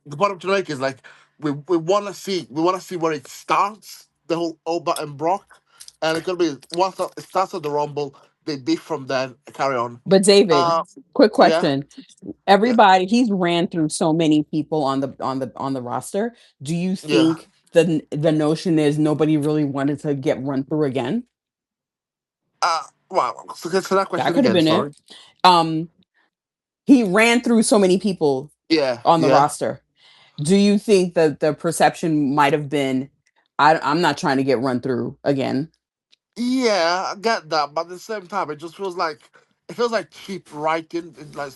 the bottom to make is like we want to see where it starts. The whole Oba and Brock, and it could be once it starts at the Rumble, they beef from there. Carry on. But David, Uh, quick yeah, question. yeah, Everybody, he's ran through so many people on the roster. Do you yeah. think the notion is nobody really wanted to get run through again? Wow. So that That question could have again. been it. Sorry. Um, he ran through so many people Yeah, on the yeah. roster. Do you think that the perception might have been, I'm not trying to get run through again? Yeah, I get that, but at the same time, it feels like cheap writing, like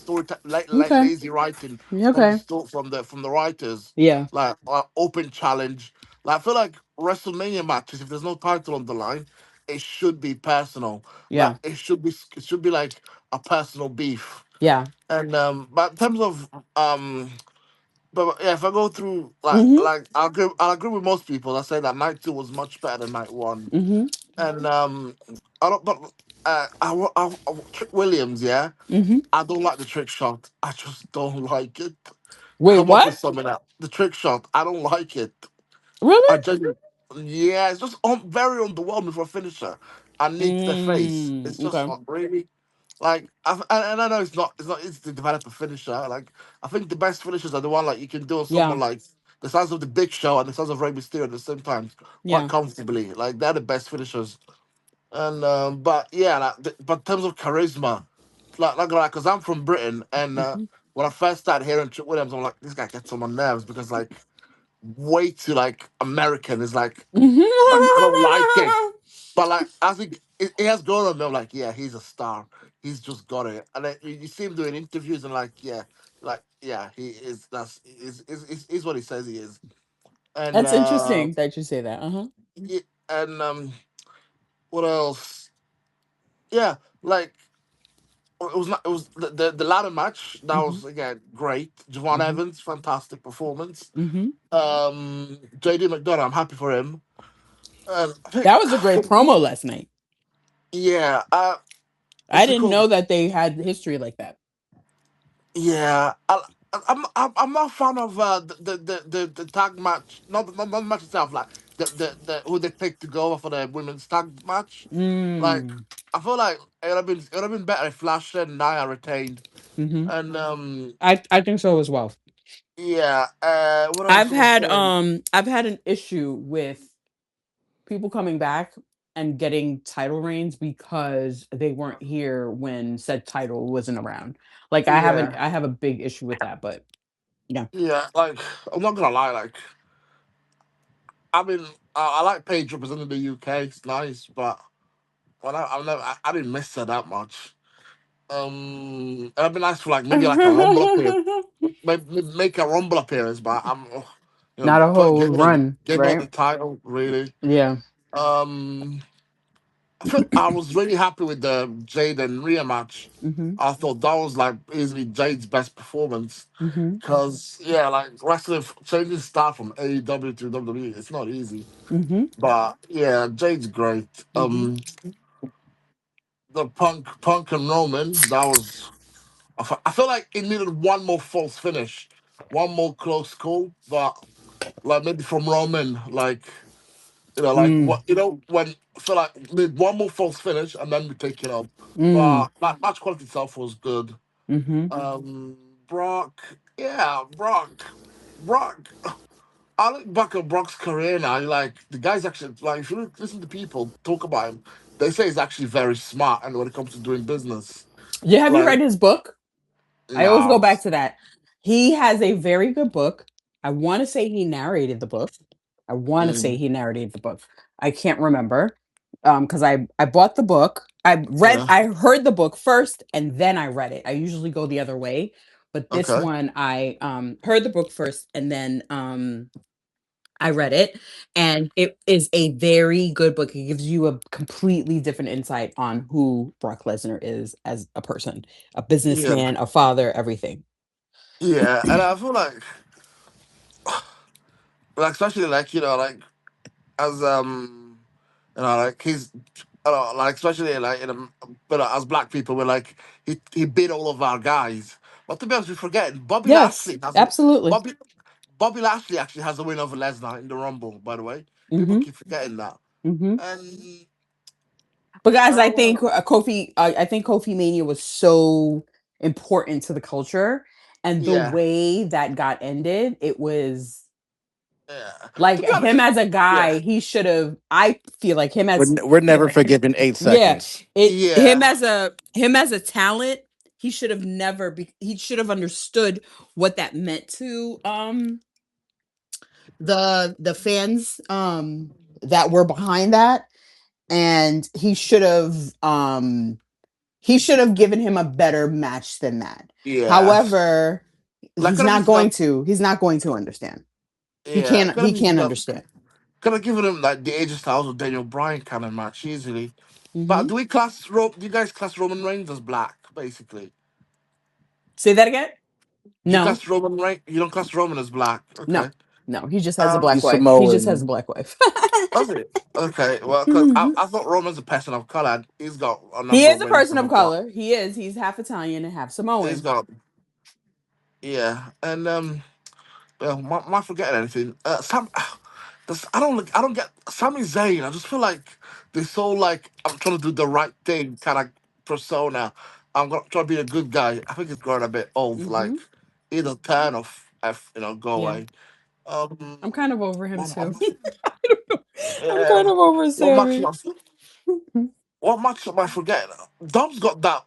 like Okay. lazy writing from the Okay. writers, Yeah. like open challenge. Like I feel like WrestleMania matches, if there's no title on the line, it should be personal. Like Yeah. it should be like a personal beef. Yeah. And but in terms of but yeah, if I go through Mm-hmm. I'll agree with most people that say that night two was much better than night one. Mm-hmm. And I don't. But Trick Williams, yeah, Mm-hmm. I don't like the trick shot. I just don't like it. Wait, Come up with what? something else. The trick shot, I don't like it. I Really? just, yeah, it's just very underwhelming for a finisher. I need the face. It's just Okay. not really like, and I know it's not easy to develop a finisher. Like, I think the best finishers are the one like you can do on Yeah. someone like the size of the Big Show and the size of Rey Mysterio at the same time, quite Yeah. comfortably. Like they're the best finishers. And but yeah, but in terms of charisma, like because I'm from Britain, and Mm-hmm. when I first started hearing Trick Williams, I'm like, this guy gets on my nerves because like way too like American. Is like I don't like it. But like as he has grown on me, I'm like, yeah, he's a star. He's just got it. And then you see him doing interviews and like yeah, he is. Is what he says he is. And That's interesting that you say that. Uh-huh. yeah, and what else? Yeah, like it was not. It was the ladder match. That Mm-hmm. was again great. Javon Mm-hmm. Evans, fantastic performance. Mm-hmm. JD McDonough, I'm happy for him. I think That was a great promo last night. yeah. I What's it didn't called? know that they had history like that. Yeah. I'm not a fan of the tag match. Not the match itself. Like the who they picked to go for the women's tag match. Like Mm. I feel like it would have been better if Lashley and Nia retained. Mm-hmm. And I think so as well. yeah. What else was there? I've had an issue with people coming back and getting title reigns because they weren't here when said title wasn't around. Like Yeah. I have a big issue with that, but yeah. Yeah, like I'm not gonna lie, like I mean, I like Paige representing the UK. It's nice, but I didn't miss her that much. It'd be nice for like maybe like a rumble appearance, maybe make a rumble appearance, but Not a whole run, give her the right? title really. Yeah. Um, I was really happy with the Jade and Rhea match. Mhm. I thought that was like easily Jade's best performance. Mhm. Cause yeah, like wrestling changing style from AEW to WWE, it's not easy. Mhm. But yeah, Jade's great. Mhm. The Punk and Roman, that was. I feel like it needed one more false finish, one more close call. But like maybe from Roman, like like Mm. what when I feel like need one more false finish and then we take it up. Mm. But that match quality itself was good. Mhm. Brock, yeah, Brock. I look back at Brock's career now. Like the guy's actually like if you listen to people talk about him, they say he's actually very smart. And when it comes to doing business, Yeah, have you like read his book? I always go nah, back to that. He has a very good book. I want to say he narrated the book. I want to say mm, he narrated the book. I can't remember because I bought the book. yeah, I heard the book first and then I read it. I usually go the other way, but this okay, one I heard the book first and then I read it, and it is a very good book. It gives you a completely different insight on who Brock Lesnar is as a person, a yeah, businessman, a father, everything. yeah. And I feel like like especially like as like he's like especially like but as black people we're like he beat all of our guys. But to be honest, we forget Bobby Yes, Lashley has a absolutely. Bobby Bobby Lashley actually has a win over Lesnar in the Rumble. By the way, people Mm-hmm. keep forgetting that. Mm-hmm. And But guys, I want I think Kofi Mania was so important to the culture, and the yeah, way that got ended, it was yeah. like To be honest, him as a yeah, guy. He should have. I feel like him as We're never forgiving eight yeah, seconds. him yeah, as a talent. He should have never be. He should have understood what that meant to the fans that were behind that, and he should have given him a better match than that. yeah. However, Like could have just he's not going to understand. yeah, could He have just can't understand. could have given him like the AJ Styles or Daniel Bryan kind of match easily. But Hmm. do you guys class Roman Reigns as black, basically? Say that again. Do you No, class Roman Reigns? You don't class Roman as black. no, Okay. no. He just has a Um, black He's wife. He just has a Samoan. black wife. does it? Okay. Well, because Mhm. I thought Roman's a person of color. He's got a He number is of a wins person from a of block. color. He is. He's half Italian and half He's Samoan. got yeah, and well, am I forgetting anything? I don't get Sami Zayn. I just feel like they're so like I'm trying to do the right thing kind of persona. I'm gonna try to be a good guy. I think it's growing a bit old. Like Hmm. either turn or go Yeah, away. I'm kind of over him What, too. what, I don't know. I'm yeah. kind of over What match Sammy. am what match am I forgetting? Dom's got that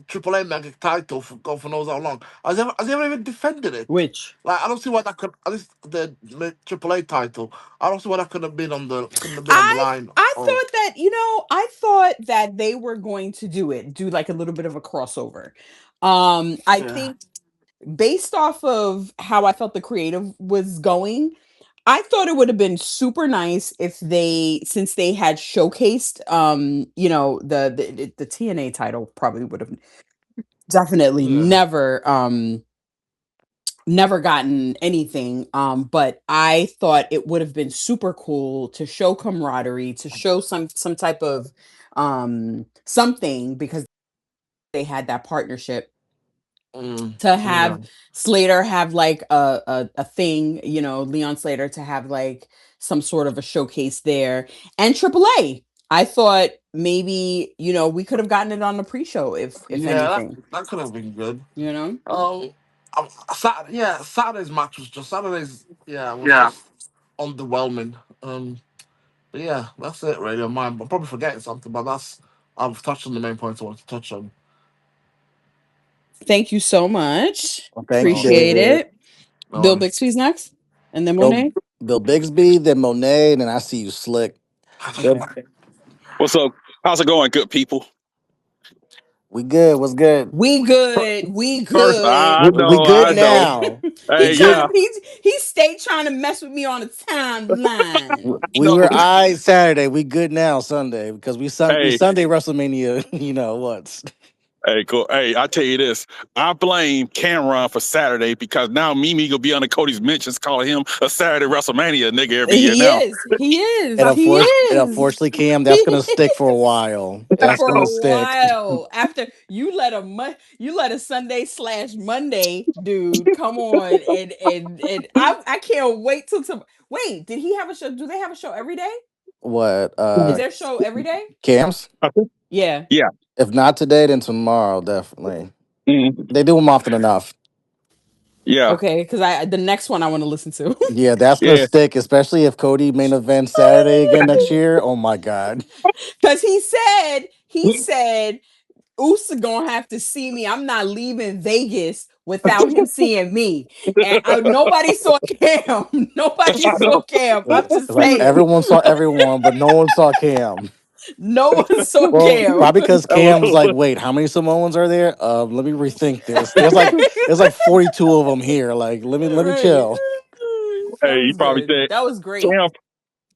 Triple A mega title for God for knows how long. Has he ever even defended it? Which Like I don't see why that could at least the Triple A title. I don't see why that couldn't have been on the I line. I Or thought that, I thought that they were going to do like a little bit of a crossover. I yeah, think based off of how I felt the creative was going, I thought it would have been super nice if since they had showcased the TNA title probably would have definitely yeah, never gotten anything, but I thought it would have been super cool to show camaraderie, to show some type of something, because they had that partnership, to yeah, have Slater have like a thing, Leon Slater to have like some sort of a showcase there, and AAA. I thought maybe we could have gotten it on the pre-show, if yeah. anything, That could have been good. you know. Um, Saturday's match was just Saturday's. Yeah, was just underwhelming. But yeah, that's it really. On mine, I'm probably forgetting something, but I've touched on the main points I wanted to touch on. Thank you so much. Well, thank you, No, Appreciate David. it. no Bill worries. Bixby's next, and then Bill, Monet. Bill Bixby, then Monet, and then I see you slick. Okay. What's up? How's it going, good people? We good. What's good? We Fir- good. We First, good. We good I know. now. he We Hey, good. yeah, trying. He stay trying to mess with me on the timeline. I We know. were I Saturday. We good now Sunday because we Hey, Sunday WrestleMania. You know what? hey, cool. Hey, I tell you this. I blame Cameron for Saturday because now Mimi gonna be under Cody's mentions calling him a Saturday WrestleMania nigga every year He now. is. He is. And He is. unfortunately, Cam, that's gonna stick for a while. That's For gonna a stick. while after you let a Sunday / Monday dude come on, and I can't wait till wait, did he have a show? Do they have a show every day? What? Is there a show every day? Cam's? I think- Yeah. Yeah. If not today, then tomorrow, definitely. Mhm. They do them often enough. Yeah. Okay, because I the next one I want to listen to. Yeah, that's gonna Yeah. stick, especially if Cody main event Saturday again next year. Oh my god. Because he said Usa gonna have to see me. I'm not leaving Vegas without him seeing me. And nobody saw Cam. Nobody I saw know. Cam. I'm It's just like saying. everyone saw everyone, but no one saw Cam. No one saw Well, Cam. probably because Cam was like, "Wait, how many Samoans are there? Let me rethink this. There's like 42 of them here. Like, let me Right. chill." That Hey, you was probably good. said That was great.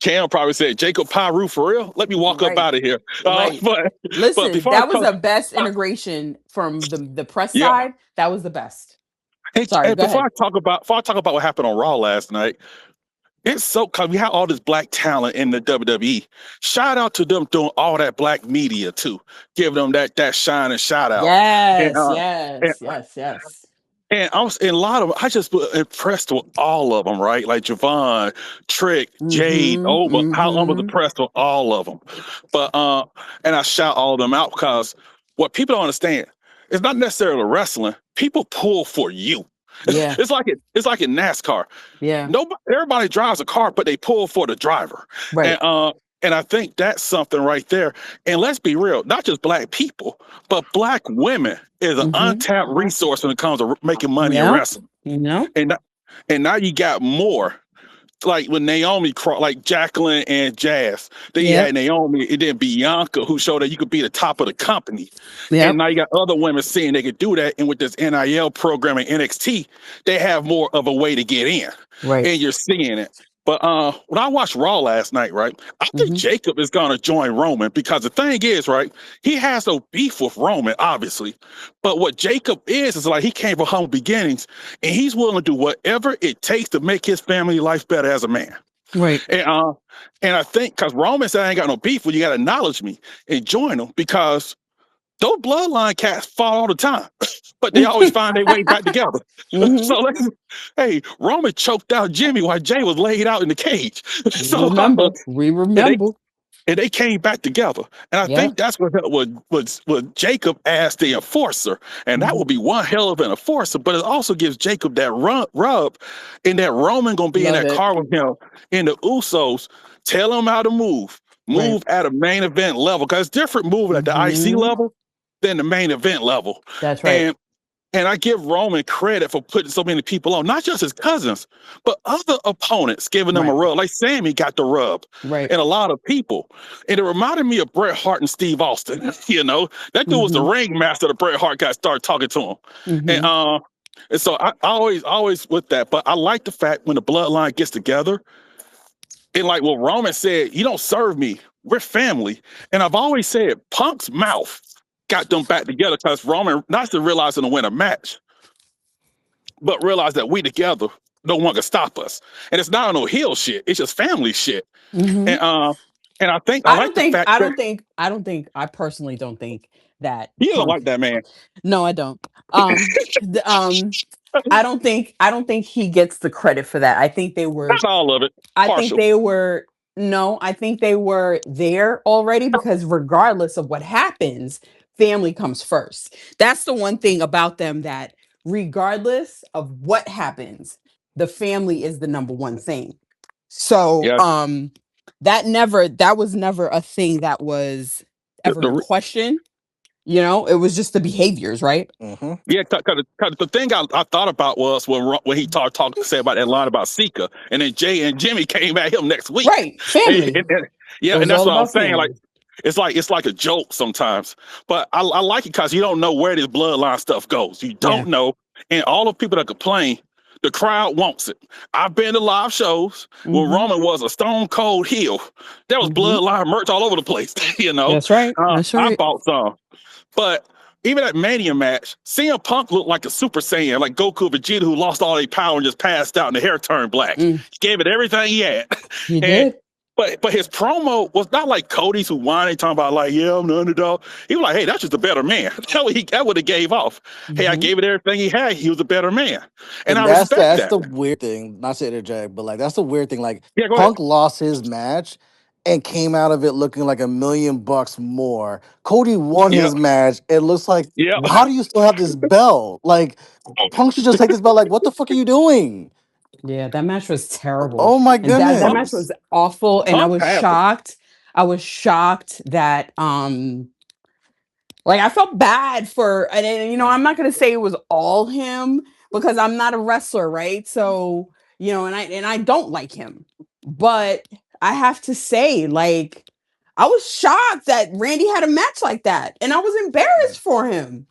Cam probably said Jacob Pyru for real. Let me walk up Right. out of here. Right. But Listen, before I that was talk, the best integration from the press yeah. side. That was the best. Hey, Sorry, hey, go ahead. before I talk about what happened on Raw last night, it's so because we have all this black talent in the WWE. Shout out to them doing all that black media too, giving them that shine and shout out. And Yes, and yes, yes, yes. and I was in a lot of them. I just was impressed with all of them, right? Like Javon, Trick, Jade, Mm-hmm. Oba. How I was Mm-hmm. impressed with all of them. But and I shout all of them out because what people don't understand, it's not necessarily wrestling. People pull for you. Yeah, It's like in NASCAR. yeah. Nobody, everybody drives a car, but they pull for the driver. And Right. and I think that's something right there. And let's be real, not just black people, but black women is an Mm-hmm. untapped resource when it comes to making money in Yeah. wrestling. You know? And and now you got more like when Naomi, like Jacqueline and Jazz, then you had Yep. Naomi and then Bianca, who showed that you could be the top of the company. And Yep. now you got other women seeing they could do that. And with this NIL program in NXT, they have more of a way to get in. Right. And you're seeing it. But when I watched Raw last night, right, I think Mm-hmm. Jacob is gonna join Roman because the thing is, right, he has no beef with Roman, obviously. But what Jacob is like he came from humble beginnings and he's willing to do whatever it takes to make his family life better as a man. Right. And I think because Roman said I ain't got no beef, well, you gotta acknowledge me and join him because those bloodline cats fall all the time, but they always find their way back together. Mm-hmm. So hey, Roman choked out Jimmy while Jay was laid out in the cage. We So remember. We and they remember. and they came back together. And I Yeah. think that's what Jacob asked the enforcer. And that Mm-hmm. would be one hell of an enforcer, but it also gives Jacob that rub and that Roman gonna be in Love that it. car with him in the Usos. Tell him how to move. Right. Move at a main event level. Because it's different moving at the IC Mm-hmm. level than the main event level. That's right. And I give Roman credit for putting so many people on, not just his cousins, but other opponents giving them a Right. rub. Like Sammy got the rub, Right. and a lot of people. And it reminded me of Bret Hart and Steve Austin. You know, that dude was the Mm-hmm. ringmaster that Bret Hart got started talking to him. And Mm-hmm. and so I always with that. But I like the fact when the bloodline gets together, and like what Roman said, you don't serve me. We're family. And I've always said Punk's mouth got them back together because Roman not to realizing to win a match, but realize that we together, no one can stop us. And it's not no heel shit. It's just family shit. Mm-hmm. And I think I I like don't the think. fact I that don't think. I don't think. I personally don't think that you don't like Punk. that man. No, I don't. The, I don't think. I don't think he gets the credit for that. I think they were. Not all of it. I think Partial. they were. No, I think they were there already because regardless of what happens, family comes first. That's the one thing about them that regardless of what happens, the family is the number one thing. So, Yeah. that was never a thing that was The, ever in the, question. It was just the behaviors, right? Mm-hmm. yeah, cause the thing I thought about was when he talked say about that line about Sika, and then Jay and Jimmy came at him next week. Right. Family. Yeah, It and was that's all what I was about saying. Like family. it's like a joke sometimes, but I like it because you don't know where this bloodline stuff goes. You Yeah. don't know, and all the people that complain, the crowd wants it. I've been to live shows where Hmm. Roman was a stone cold heel. There was Hmm. bloodline merch all over the place. That's right. That's I right. bought some, but. Even that Mania match, CM Punk looked like a Super Saiyan, like Goku Vegeta, who lost all their power and just passed out and the hair turned black. Mm, He gave it everything he had. he And did. but his promo was not like Cody's who whining talking about like, yeah, I'm the underdog. He was like, hey, that's just a better man. That what he gave off. Hey, I Hmm. gave it everything he had. He was a better man. And And I that's respect that's that. the weird thing. Not to interject, but like that's the weird thing. Like Yeah, go ahead. Punk lost his match and came out of it looking like $1 million more. Cody won Yep. his match. It looks like, Yep. how do you still have this belt? Like Punk should just take this belt. Like, what the fuck are you doing? Yeah, that match was terrible. Oh my And that match goodness. was awful. And I Punk was passed him. shocked. I was shocked that like I felt bad for and I'm not gonna say it was all him because I'm not a wrestler, right? So, and I don't like him. But I have to say, like, I was shocked that Randy had a match like that. And I was embarrassed for him.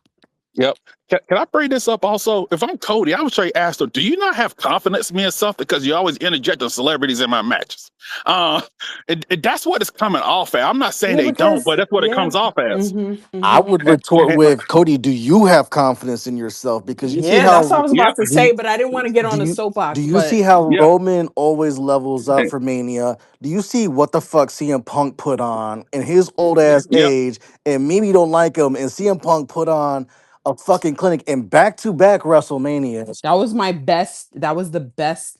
Yep. Can I bring this up also? If I'm Cody, I would try to ask her, do you not have confidence in me or something? Because you always interjecting celebrities in my matches. Uh, and that's what it's coming off as. I'm not saying Yeah, they don't, because but that's what it comes off as. I would And, retort and- with Cody. Do you have confidence in yourself? Because you see yeah, that's what I how was yep. about to do say, but I didn't want to get do on the do soapbox. you But see how Yep. Roman always levels up for Mania? Do you see what the fuck CM Punk put on in his old ass Yep. age? And maybe you don't like him, and CM Punk put on a fucking clinic in back to back WrestleManias. that was my best. That was the best.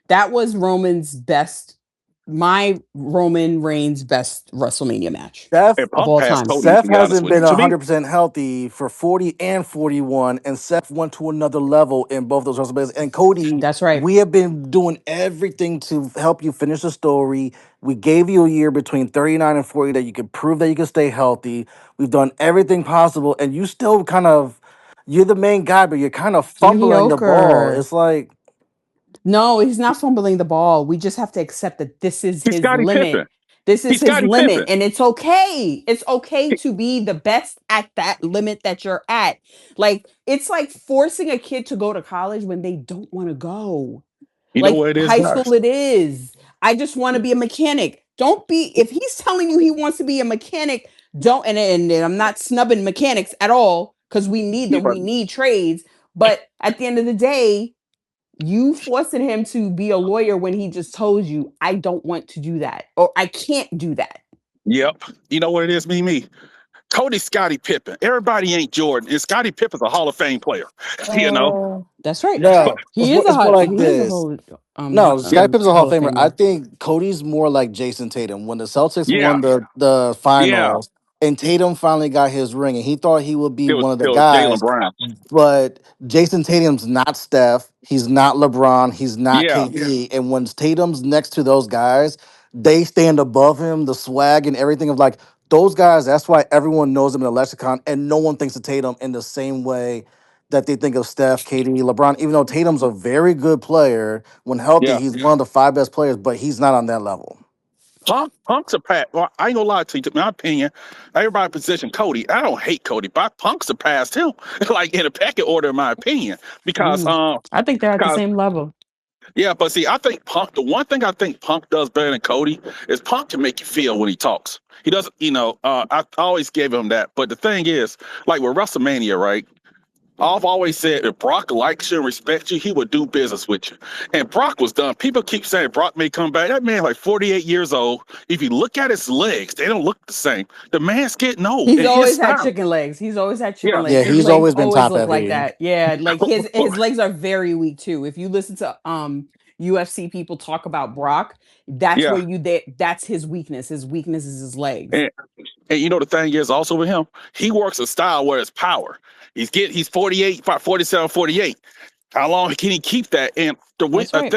That was Roman's best. My Roman Reigns best WrestleMania match Steph And of Punk all passed time. Cody, to Seth be honest hasn't with you. been To me, 100% healthy for 40 and 41, and Seth went to another level in both those WrestleManias. And Cody, That's right. we have been doing everything to help you finish the story. We gave you a year between 39 and 40 that you could prove that you could stay healthy. We've done everything possible, and you still kind of, you're the main guy, but you're kind of fumbling the ball. Mediocre. It's like, No, he's not fumbling the ball. We just have to accept that this is he's his Scottie limit. Pippen. This is He's his Scottie limit. Pippen. And it's okay. It's okay to be the best at that limit that you're at. Like, it's like forcing a kid to go to college when they don't want to go. You know Like what it is, high guys? school, it is. I just want to be a mechanic. Don't be, if he's telling you he wants to be a mechanic, don't, and I'm not snubbing mechanics at all because we need Yeah, them. but We need trades. But at the end of the day, you forcing him to be a lawyer when he just told you, I don't want to do that or I can't do that. yep. You know what it is, me. Cody's Scottie Pippen. Everybody ain't Jordan. And Scottie Pippen's a Hall of Fame player. you know? That's right. But no, He is a let's put it like he is a this. whole No, Sky Pip's a Hall Hall of of Famer. I Famer. think Cody's more like Jason Tatum. When the Celtics yeah, won the yeah. finals and Tatum finally got his ring, and he thought he would be It was, one of the it was Jalen guys, Brown. but Jason Tatum's not Steph. He's not LeBron. He's not Yeah, KD. And when Tatum's next to those guys, they stand above him, the swag and everything of like those guys. That's why everyone knows them in the lexicon, and no one thinks of Tatum in the same way that they think of Steph, KD, LeBron. Even though Tatum's a very good player, when healthy, yeah. he's one of the five best players, but he's not on that level. Punk's a pass. Well, I ain't gonna lie to you. In my opinion, everybody position Cody. I don't hate Cody, but Punk's surpassed him, like in a pecking order, in my opinion. Because, I think they're at the because same level. yeah, but see, I think Punk. The one thing I think Punk does better than Cody is Punk can make you feel when he talks. He doesn't, I always gave him that. But the thing is, like with WrestleMania, right? I've always said if Brock likes you and respects you, he would do business with you. And Brock was done. People keep saying Brock may come back. That man, like 48 years old. If you look at his legs, they don't look the same. The man's getting old. He's And his always had style. chicken legs. He's always had chicken Yeah. legs. Yeah, His he's legs always been always top look like heavy. that. Yeah, like his legs are very weak too. If you listen to UFC people talk about Brock, that's Yeah. where that's his weakness. His weakness is his legs. And, and you know the thing is also with him, he works a style where it's power. He's 48, about 47, 48. How long can he keep that? And That's right.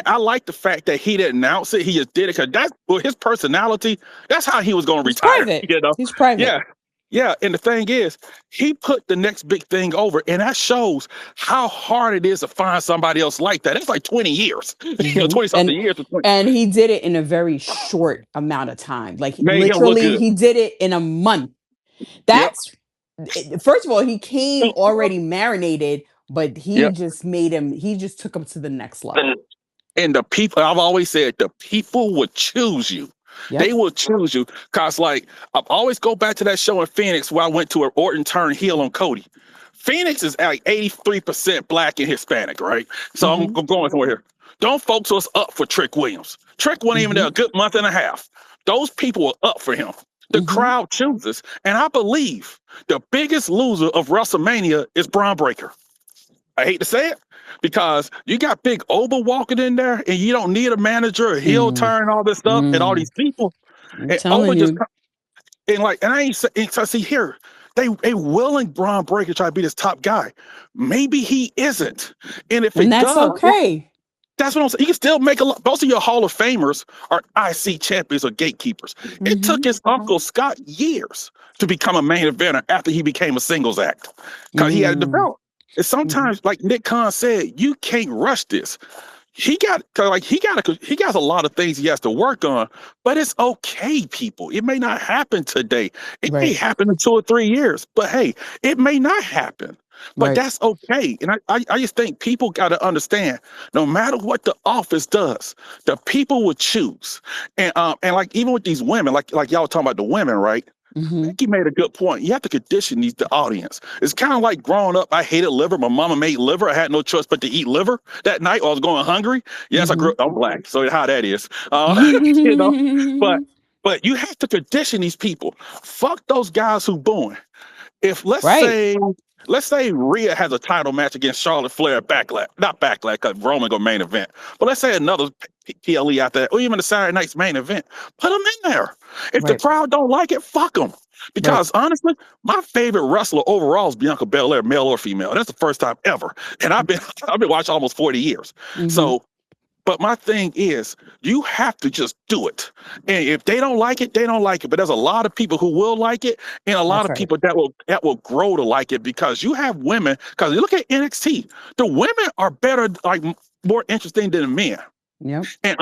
I like the fact that he didn't announce it. He just did it because that's his personality. That's how he was going to He's retire. private. You know? He's private. Yeah. Yeah. And the thing is, he put the next big thing over, and that shows how hard it is to find somebody else like that. It's like 20 years, Mhm. 20 something years. And he did it in a very short amount of time. Like Made him look literally, good. he did it in a month. Yep. That's first of all, he came already marinated, but he Yep. just made him. He just took him to the next level. And the people, I've always said, the people would choose you. Yep. They will choose you. Cause like I always go back to that show in Phoenix where I went to an Orton turn heel on Cody. Phoenix is like 83% black and Hispanic, right? So I'm Mm-hmm. going somewhere here. Don't folks was up for Trick Williams. Trick wasn't even there Mm-hmm. a good month and a half. Those people were up for him. The Mm-hmm. crowd chooses. And I believe the biggest loser of WrestleMania is Braun Breaker. I hate to say it because you got Big Oba walking in there and you don't need a manager, a heel Mm. turn, all this stuff, and all Mm. these people. I'm And Oba telling just you. and I ain't saying, so see here, they willing Braun Breaker to try to be this top guy. Maybe he isn't. And if And it that's does, okay. that's what I'm saying. He can still make a lot. Most of your Hall of Famers are IC champions or gatekeepers. It Mm-hmm. took his uncle Scott years to become a main eventer after he became a singles act because he had to Mm. develop. And sometimes, like Nick Khan said, you can't rush this. he got a lot of things he has to work on, but it's okay, people. It may not happen today. It may Right. happen in 2 or 3 years, but hey, it may not happen. But Right. that's okay. And I just think people got to understand, no matter what the office does, the people will choose. And like even with these women, like y'all talking about the women, right? Mm-hmm. Becky made a good point. You have to condition the audience. It's kind of like growing up. I hated liver. My mama made liver. I had no choice but to eat liver that night. I was going hungry. Yes, I grew up. I'm black, so how that is, you know. But Mm-hmm. but you have to condition these people. Fuck those guys who booing. If Right. let's say Rhea has a title match against Charlotte Flair at Backlash, not Backlash because Roman go main event, but let's say another PLE out there, or even the Saturday night's main event, put them in there. If the Right. crowd don't like it, fuck them. Right. Because honestly, my favorite wrestler overall is Bianca Belair, male or female. That's the first time ever, and I've been watching almost 40 years. Mm-hmm. So but my thing is, you have to just do it. And if they don't like it, they don't like it. But there's a lot of people who will like it, and a lot That's of right. people that will grow to like it because you have women. Because you look at NXT, the women are better, like more interesting than the men. Yep. And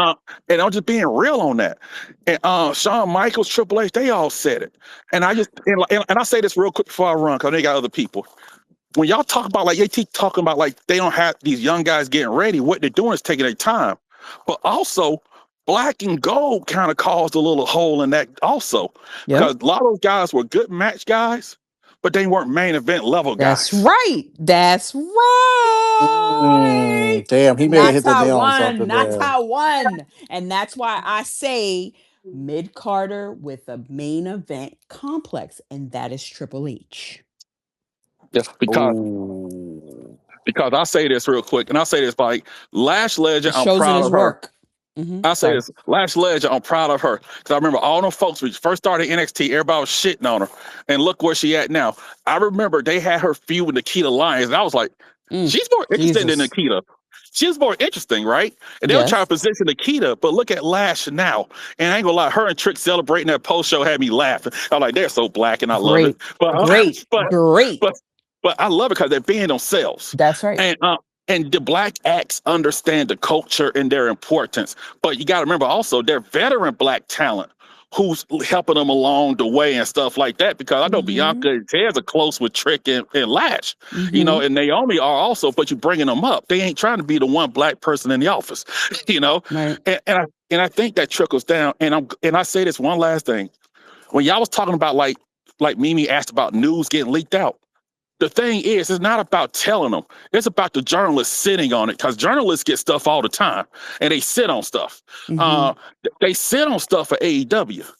and I'm just being real on that. And Shawn Michaels, Triple H, they all said it. And I just and I say this real quick before I run, because they got other people when y'all talk about like they keep talking about like they don't have these young guys getting ready, what they're doing is taking their time. But also, black and gold kind of caused a little hole in that also. Yep. Because a lot of those guys were good match guys, but they weren't main event level That's guys. right. That's right. Damn, he And may have that's hit the how nail on one. something That's there. how one. And that's why I say mid Carter with a main event complex, and that is Triple H. Yes, Oh, because I say this real quick, and I say this like Lash It Legend, I'm shows in proud his of her. work. Mm-hmm. I say Sorry. this, Lash Legend, I'm proud of her. Because I remember all them folks, when she first started NXT, everybody was shitting on her. And look where she at now. I remember they had her feud with Nikita Lyons, and I was like, Mm, she's more interesting than Jesus. Nikita. She's more interesting, right? And they were trying to Yes. position Nikita, but look at Lash now. And I ain't gonna lie, her and Trick celebrating that post show had me laughing. I'm like, they're so black, and I love it. Great. But Great. but Great. but but I love it because they're being themselves. That's right. And the black acts understand the culture and their importance. But you got to remember also, they're veteran black talent who's helping them along the way and stuff like that. Because I know Mm-hmm. Bianca and Taz are close with Trick and Lash, Mm-hmm. and Naomi are also, but you're bringing them up. They ain't trying to be the one black person in the office, you know. Right. And I think that trickles down. And I say this one last thing. When y'all was talking about like Mimi asked about news getting leaked out, the thing is, it's not about telling them. It's about the journalists sitting on it because journalists get stuff all the time and they sit on stuff. Mm-hmm. Uh, they sit on stuff for AEW,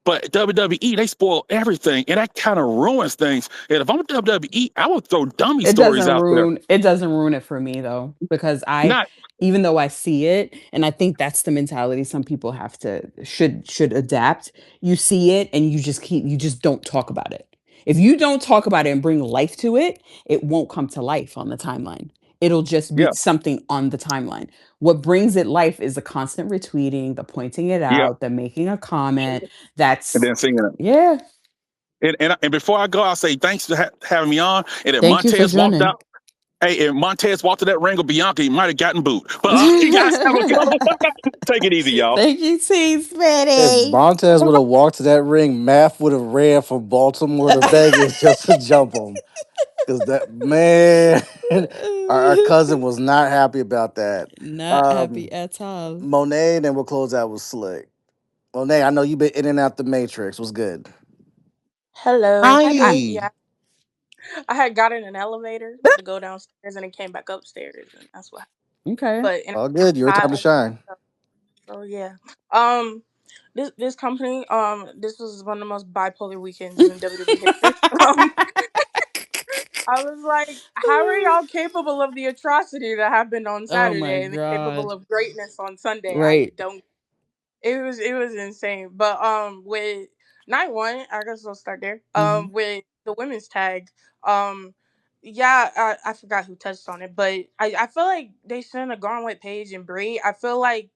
but WWE, they spoil everything and that kind of ruins things. And if I'm WWE, I would throw dummy stories out there. It doesn't ruin it for me though, because I, Not, even though I see it, and I think that's the mentality some people have to should adapt. You see it and you just don't talk about it. If you don't talk about it and bring life to it, it won't come to life on the timeline. It'll just be yeah, something on the timeline. What brings it life is the constant retweeting, the pointing it yeah, out, the making a comment. and That's then singing it. yeah. And before I go, I'll say thanks for having me on. And if Thank you for Montez walked joining. out, hey, if Montez walked to that ring with Bianca, he might have gotten booed. But you guys have a good one. Take it easy, y'all. Thank you, T if Smitty. Montez would have walked to that ring, Math would have ran from Baltimore to Vegas just to jump him. Because that man, our cousin was not happy about that. Not happy Um, at all. Monet, and then we'll close out with Slick. Monet, I know you've been in and out the Matrix. What's good? Hello. Hi. I had got in an elevator to go downstairs and it came back upstairs and that's what happened. Okay. But All good. Your time to I shine. so yeah. Um this company, this was one of the most bipolar weekends in WWE history. Um I was like, how are y'all capable of the atrocity that happened on Oh my Saturday and then capable god. of greatness on Sunday? I Right. don't it was insane. But with night one, I guess I'll start there. Hmm. With the women's tag, um yeah, I forgot who touched on it, but I feel like they shouldn't have gone with Paige and Brie. I feel like,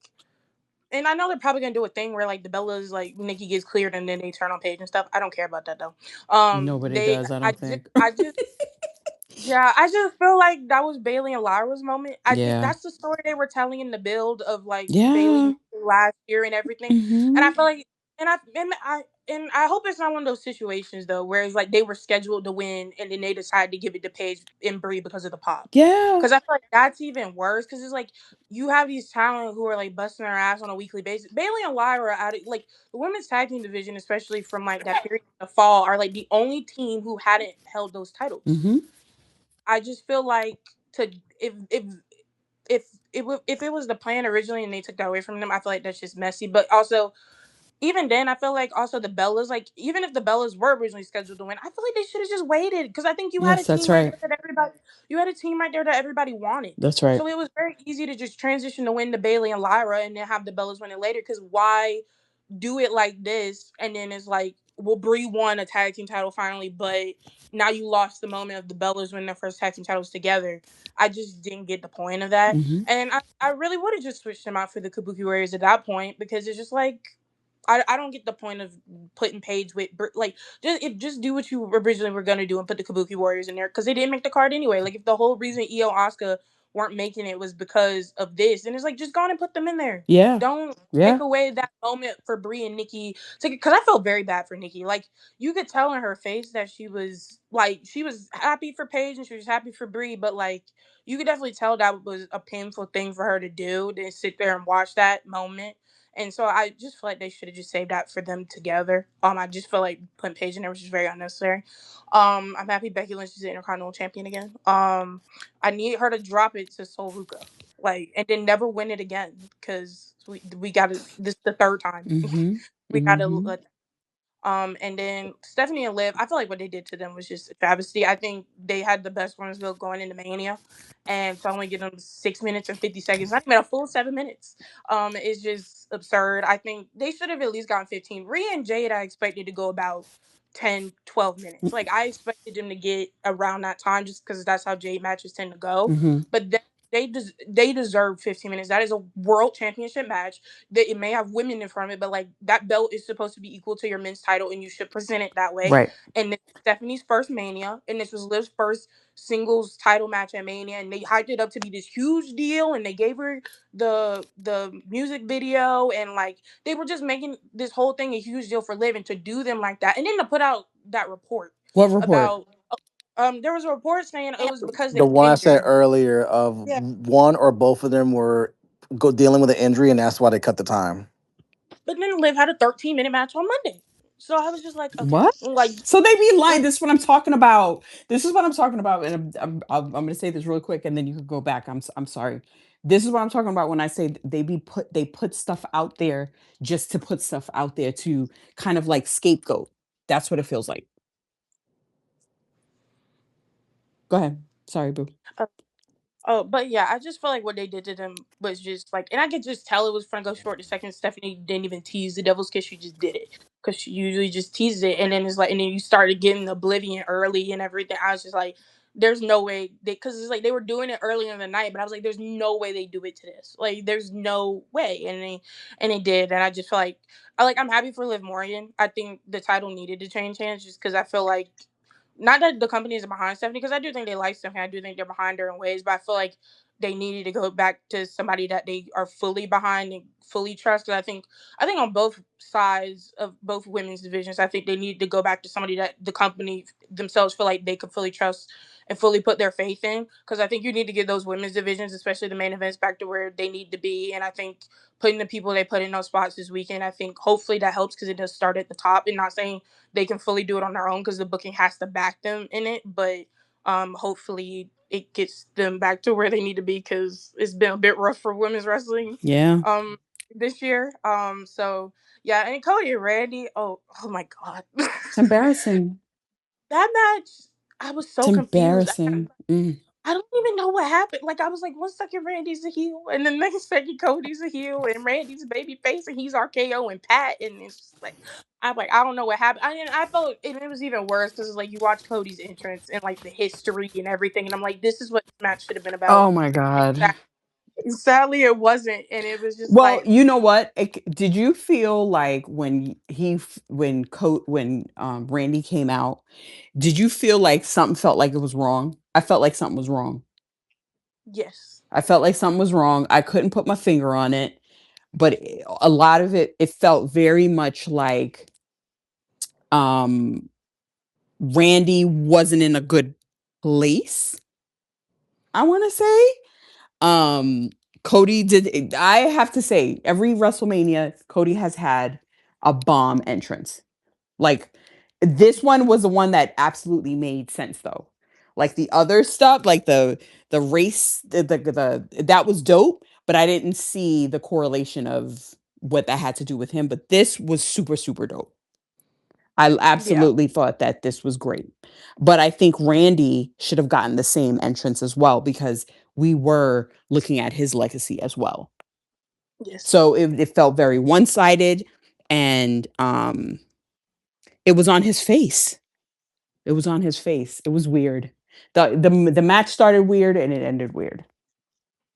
and I know they're probably gonna do a thing where like the Bellas, like Nikki gets cleared and then they turn on Paige and stuff. I don't care about that though. Nobody They does, I I don't just think. I just Yeah, I just feel like that was Bailey and Lyra's moment. I think Yeah. that's the story they were telling in the build of like Bailey Yeah. last year and everything. And I Mhm. feel like, and I hope it's not one of those situations though, where it's like they were scheduled to win and then they decided to give it to Paige and Brie because of the pop. Yeah. Because I feel like that's even worse. Because it's like you have these talent who are like busting their ass on a weekly basis. Bailey and Lyra out of like the women's tag team division, especially from like that period in the fall, are like the only team who hadn't held those titles. Mhm. I just feel like to if if it was the plan originally and they took that away from them, I feel like that's just messy. But also, even then, I feel like also the Bellas, like even if the Bellas were originally scheduled to win, I feel like they should have just waited because I think you had a Yes, that's team right right. there that everybody wanted. That's right. So it was very easy to just transition to win to Bailey and Lyra and then have the Bellas win it later. Because why do it like this and then it's like, well, Brie won a tag team title finally, but now you lost the moment of the Bellas winning their first tag team titles together. I just didn't get the point of that. Mhm. And I really would have just switched them out for the Kabuki Warriors at that point because it's just like I don't get the point of putting Paige with like just do what you originally were gonna do and put the Kabuki Warriors in there because they didn't make the card anyway. Like if the whole reason Io Asuka weren't making it was because of this, and it's like just go on and put them in there. Yeah. Don't take Yeah. away that moment for Brie and Nikki because I felt very bad for Nikki. Like you could tell in her face that she was happy for Paige and she was happy for Brie, but like you could definitely tell that was a painful thing for her to do to sit there and watch that moment. And so I just feel like they should have just saved that for them together. I just feel like putting Paige in there was just very unnecessary. I'm happy Becky Lynch is the Intercontinental Champion again. I need her to drop it to Sol Ruka, like, and then never win it again because we got to. This is the third time Mhm. we got to Mhm. let. And then Stephanie and Liv, I feel like what they did to them was just a travesty. I think they had the best runs built going into Mania, and to only give them 6 minutes and 50 seconds, not even a full 7 minutes, is just absurd. I think they should have at least gotten 15. Rhea and Jade, I expected to go about 10, 12 minutes. Like I expected them to get around that time just because that's how Jade matches tend to go. Mhm. But they deserve 15 minutes. That is a world championship match that it may have women in front of it, but like that belt is supposed to be equal to your men's title, and you should present it that way. Right. And this is Stephanie's first Mania, and this was Liv's first singles title match at Mania, and they hyped it up to be this huge deal, and they gave her the music video, and like they were just making this whole thing a huge deal for Liv, and to do them like that, and then to put out that report What report? about there was a report saying it was because they The were one I said injured. earlier of Yeah, one or both of them were dealing with an injury, and that's why they cut the time. but then Liv had a 13-minute match on Monday. So I was just like, okay, What? like So they be lying. This is what I'm talking about. This is what I'm talking about. And I'm going to say this real quick, and then you can go back. I'm sorry. This is what I'm talking about when I say they put stuff out there just to put stuff out there to kind of like scapegoat. That's what it feels like. Go ahead. Sorry, boo. oh, but yeah, I just feel like what they did to them was just like, and I could just tell it was gonna go short. The second Stephanie didn't even tease the Devil's Kiss, she just did it because she usually just teases it, and then it's like, and then you started getting Oblivion early and everything. I was just like, there's no way they, because it's like they were doing it earlier in the night, but I was like, there's no way they do it to this. Like, there's no way, and they did, and I just feel like I'm happy for Liv Morgan. I think the title needed to change hands just because I feel like not that the companies are behind Stephanie, because I do think they like Stephanie. I do think they're behind her in ways, but I feel like they needed to go back to somebody that they are fully behind and fully trust. Because I think on both sides of both women's divisions, I think they need to go back to somebody that the company themselves feel like they could fully trust and fully put their faith in. Because I think you need to get those women's divisions, especially the main events, back to where they need to be. And I think putting the people they put in those spots this weekend, I think hopefully that helps because it does start at the top. And not saying they can fully do it on their own because the booking has to back them in it, but hopefully it gets them back to where they need to be because it's been a bit rough for women's wrestling Yeah. um this year. So yeah, and Cody and Randy, oh my god. It's embarrassing. That match, I was It's so confused. embarrassing. Mm. I don't even know what happened. Like I was like, one second Randy's a heel, and the next second Cody's a heel, and Randy's a baby face, and he's RKO and Pat, and it's just like I'm like, I don't know what happened. I felt and it was even worse because it's like you watch Cody's entrance and like the history and everything, and I'm like, this is what this match should have been about. Oh my God. Sadly, it wasn't, and it was just Well, like, you know what? Did you feel like when Randy came out, did you feel like something felt like it was wrong? I felt like something was wrong. yes, I felt like something was wrong. I couldn't put my finger on it, but a lot of it felt very much like um Randy wasn't in a good place. I want to say Cody did. I have to say, every WrestleMania, Cody has had a bomb entrance. Like this one was the one that absolutely made sense, though. Like the other stuff, like the race, the that was dope, but I didn't see the correlation of what that had to do with him. But this was super dope. I yeah, absolutely thought that this was great. But I think Randy should have gotten the same entrance as well because we were looking at his legacy as well. yes, So it felt very one-sided and it was on his face. It was on his face. It was weird. The match started weird and it ended weird.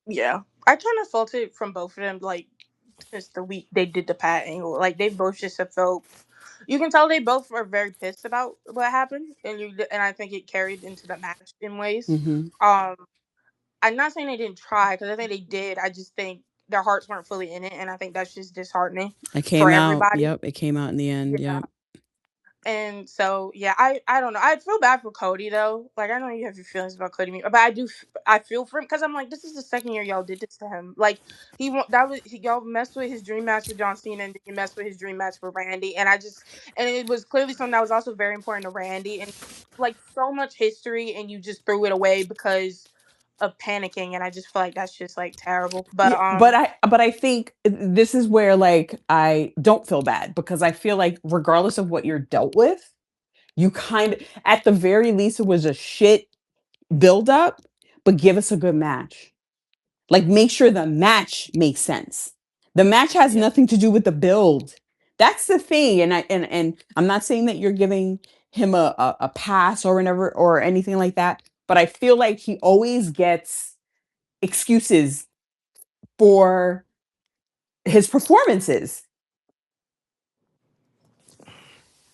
yeah. I kind of felt it from both of them. Like since the week they did the Pat angle, like they both just have felt. You can tell they both were very pissed about what happened, and I think it carried into the match in ways. Mhm. Um, I'm not saying they didn't try because I think they did. I just think their hearts weren't fully in it, and I think that's just disheartening It for came out. everybody. Yep, it came out in the end. Yeah. Yep. And so, yeah, I don't know. I feel bad for Cody though. Like I know you have your feelings about Cody, but I do. I feel for him because I'm like, this is the second year y'all did this to him. Like y'all messed with his dream match with John Cena, and then you messed with his dream match with Randy. And it was clearly something that was also very important to Randy, and like so much history, and you just threw it away because of panicking. And I just feel like that's just like terrible. But Yeah, but I think this is where like I don't feel bad because I feel like regardless of what you're dealt with, you kind of at the very least it was a shit build up, but give us a good match. Like make sure the match makes sense. The match has yeah, nothing to do with the build. That's the thing. And I'm not saying that you're giving him a pass or whatever or anything like that, but I feel like he always gets excuses for his performances.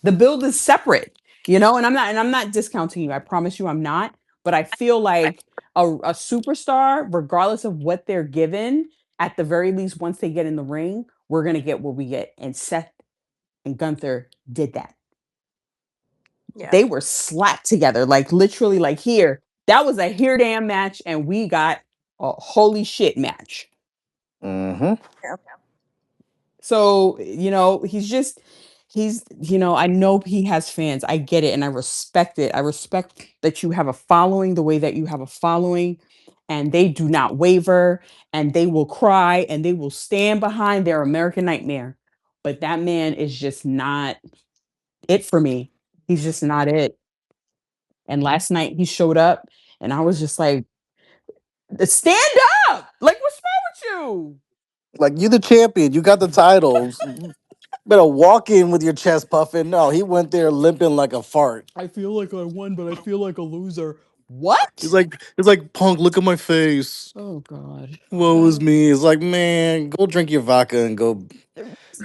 The build is separate, and I'm not discounting you. I promise you I'm not. But I feel like a superstar, regardless of what they're given, at the very least, once they get in the ring, we're gonna get what we get. And Seth and Gunther did that. yeah, They were slapped together, like literally, like here. That was a here damn match, and we got a holy shit match. Mm-hmm. yeah, So, I know he has fans. I get it and I respect it. I respect that you have a following the way that you have a following and they do not waver and they will cry and they will stand behind their American Nightmare. But that man is just not it for me. He's just not it. And last night he showed up and I was just like, stand up. Like, what's wrong with you? Like you the champion, you got the titles. Better walk in with your chest puffing. No, he went there limping like a fart. I feel like I won, but I feel like a loser. What? It's like Punk. Look at my face. Oh God. Woe is me. It's like, man, go drink your vodka and go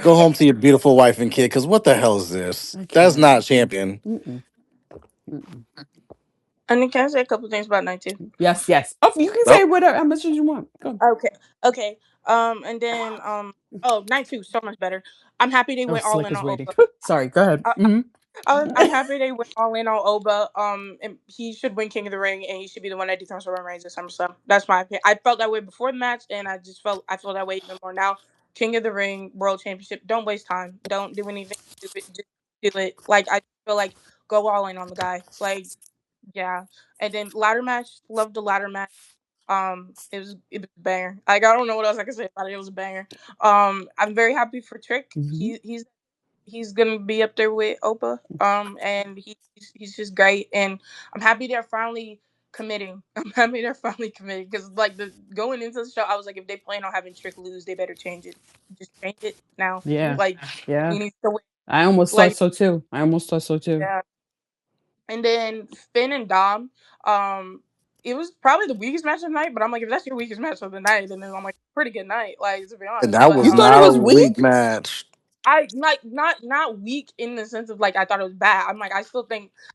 home to your beautiful wife and kid. Cause what the hell is this? I That's can't. not champion. Mm-mm. Mm-mm. and then can I say a couple things about night two? Yes, yes. Oh, you can say Nope. whatever, how much as you want. Go. Okay. Okay. And then oh, night two so much better. I'm happy they Oh, went all Slick in is on waiting. Oba. Sorry, go ahead. I, Hmm. I'm happy they went all in on Oba. And he should win King of the Ring, and he should be the one that dethrones Roman Reigns at SummerSlam. That's my opinion. I felt that way before the match, and I feel that way even more now. King of the Ring, World Championship. Don't waste time. Don't do anything stupid. Just do it. Like I feel like go all in on the guy. Like yeah. And then ladder match. Love the ladder match. It was a banger. Like I don't know what else I can say about it. It was a banger. I'm very happy for Trick. Hmm. He's gonna be up there with Opa. And he's just great. And I'm happy they're finally committing. I'm happy they're finally committing because like the going into the show, I was like, if they plan on having Trick lose, they better change it. Just change it now. Yeah, Like yeah. he needs to win. I almost thought Like so too. I almost thought so too. yeah. And then Finn and Dom. Um, it was probably the weakest match of the night. But I'm like, if that's your weakest match of the night, then I'm like, pretty good night. Like, to be And honest, that but You was thought it not a was weak weak? match. I like not weak in the sense of like I thought it was bad. I'm like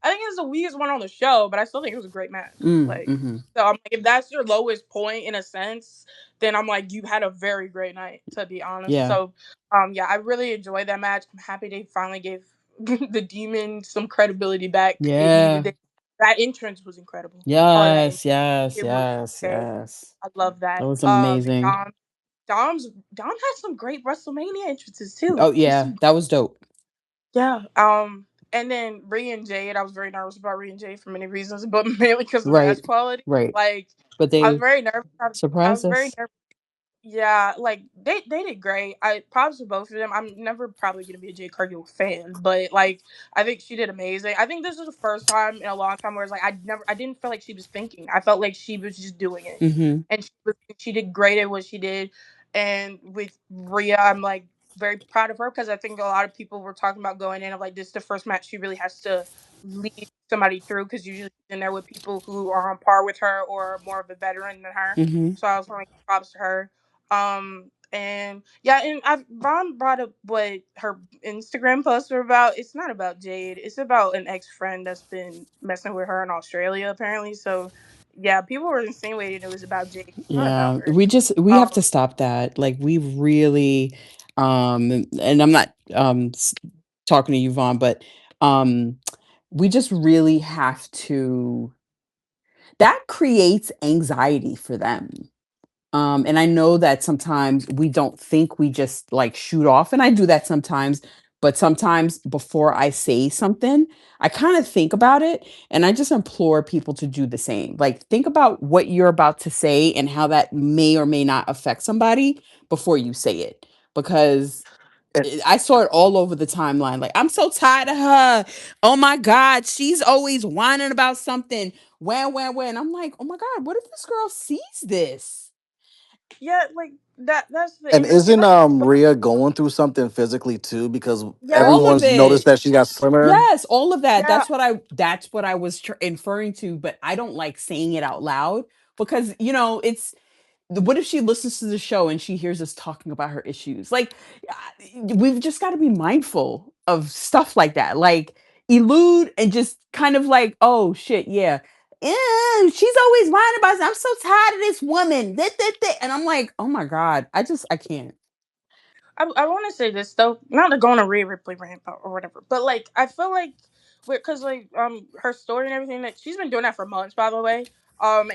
I think it's the weakest one on the show, but I still think it was a great match. Like Mm-hmm. so I'm like if that's your lowest point in a sense, then I'm like you had a very great night to be honest. Yeah. So yeah, I really enjoyed that match. I'm happy they finally gave the demon some credibility back. Yeah. That entrance was incredible. All of that Yes, yes, it was yes, great. yes. I love That that. was amazing. Dom had some great WrestleMania entrances too. Oh yeah, that was dope. Yeah. And then Rhea and Jade, I was very nervous about Rhea and Jade for many reasons, but mainly because of Right, match quality. right. Like, But I was they very nervous. I was surprised very us. nervous. Yeah, like they did great. I props to both of them. I'm never probably gonna be a Jade Cargill fan, but like I think she did amazing. I think this was the first time in a long time where it's like I didn't feel like she was thinking. I felt like she was just doing it, Mm-hmm. and she did great at what she did. And with Rhea, I'm like very proud of her because I think a lot of people were talking about going in of like this is the first match she really has to lead somebody through because usually she's in there with people who are on par with her or more of a veteran than her. Mm-hmm. So I was like props to her. And yeah, and Vaughn brought up what her Instagram posts were about. It's not about Jade. It's about an ex friend that's been messing with her in Australia apparently. So yeah, people were insinuating it was about Jade. It's not about Yeah, her. we have to Um, stop that. Like we really and I'm not talking to you, Vaughn, but um we just really have to that creates anxiety for them. And I know that sometimes we don't think, we just like shoot off, and I do that sometimes. But sometimes before I say something, I kind of think about it, and I just implore people to do the same. Like, think about what you're about to say and how that may or may not affect somebody before you say it. Because And, I saw it all over the timeline. Like, I'm so tired of her. Oh my God, she's always whining about something. When. I'm like, oh my God, what if this girl sees this? yeah, like that's the and and if isn't I Rhea going through something physically too? Because yeah, All of everyone's noticed it. that she got slimmer. Yes, all of that. yeah, That's what I was inferring to, but I don't like saying it out loud because it's what if she listens to the show and she hears us talking about her issues? Like, we've just got to be mindful of stuff like that. Like, elude and just kind of like, oh shit, yeah. She's always whining about it. I'm so tired of this woman. And I'm like, oh my God, I can't. I want to say this though, not to go on a Rhea Ripley rant or whatever, but like I feel like because like her story and everything that she's been doing that for months, by the way.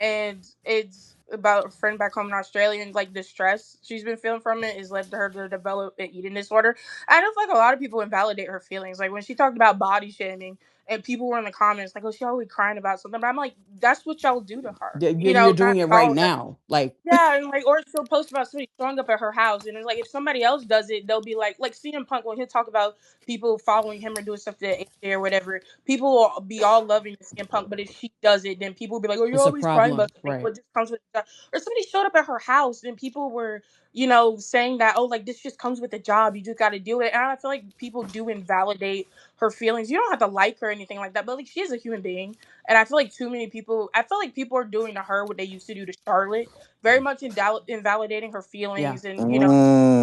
And it's about a friend back home in Australia and like the stress she's been feeling from it has led to her to develop an eating disorder. I know like a lot of people invalidate her feelings, like when she talked about body shaming and people were in the comments like, "Oh, she always crying about something." But I'm like, that's what y'all do to her, You're not doing it right y'all. now. Like, Yeah, and like, or she'll post about somebody showing up at her house, and it's like if somebody else does it, they'll be like CM Punk when he'll talk about people following him or doing stuff to AJ or whatever. People will be all loving CM Punk, but if she does it, then people will be like, "Oh, you're it's a always crying problem. about something." Right. Well, it just comes with the job. Or somebody showed up at her house, and people were, saying that, "Oh, like this just comes with the job. You just got to do it." And I feel like people do invalidate her feelings. You don't have to like her or anything like that, but like she is a human being, and I feel like too many people. I feel like people are doing to her what they used to do to Charlotte, very much invalidating her Yeah. feelings and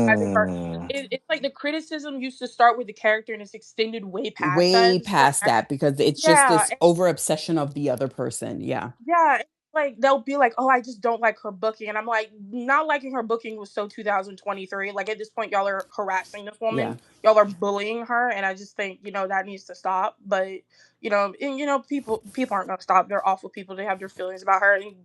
criticizing her. Mm. It's like the criticism used to start with the character and it's extended way past that Way at this point. past that because it's just Yeah, this over obsession of the other person. Yeah. yeah, like they'll be like, "Oh, I just don't like her booking," and I'm like, "Not liking her booking was so 2023. Like at this point, y'all are harassing this woman, Yeah. y'all are bullying her, and I just think that needs to stop." But and people aren't gonna stop. They're awful people. They have their feelings about her, and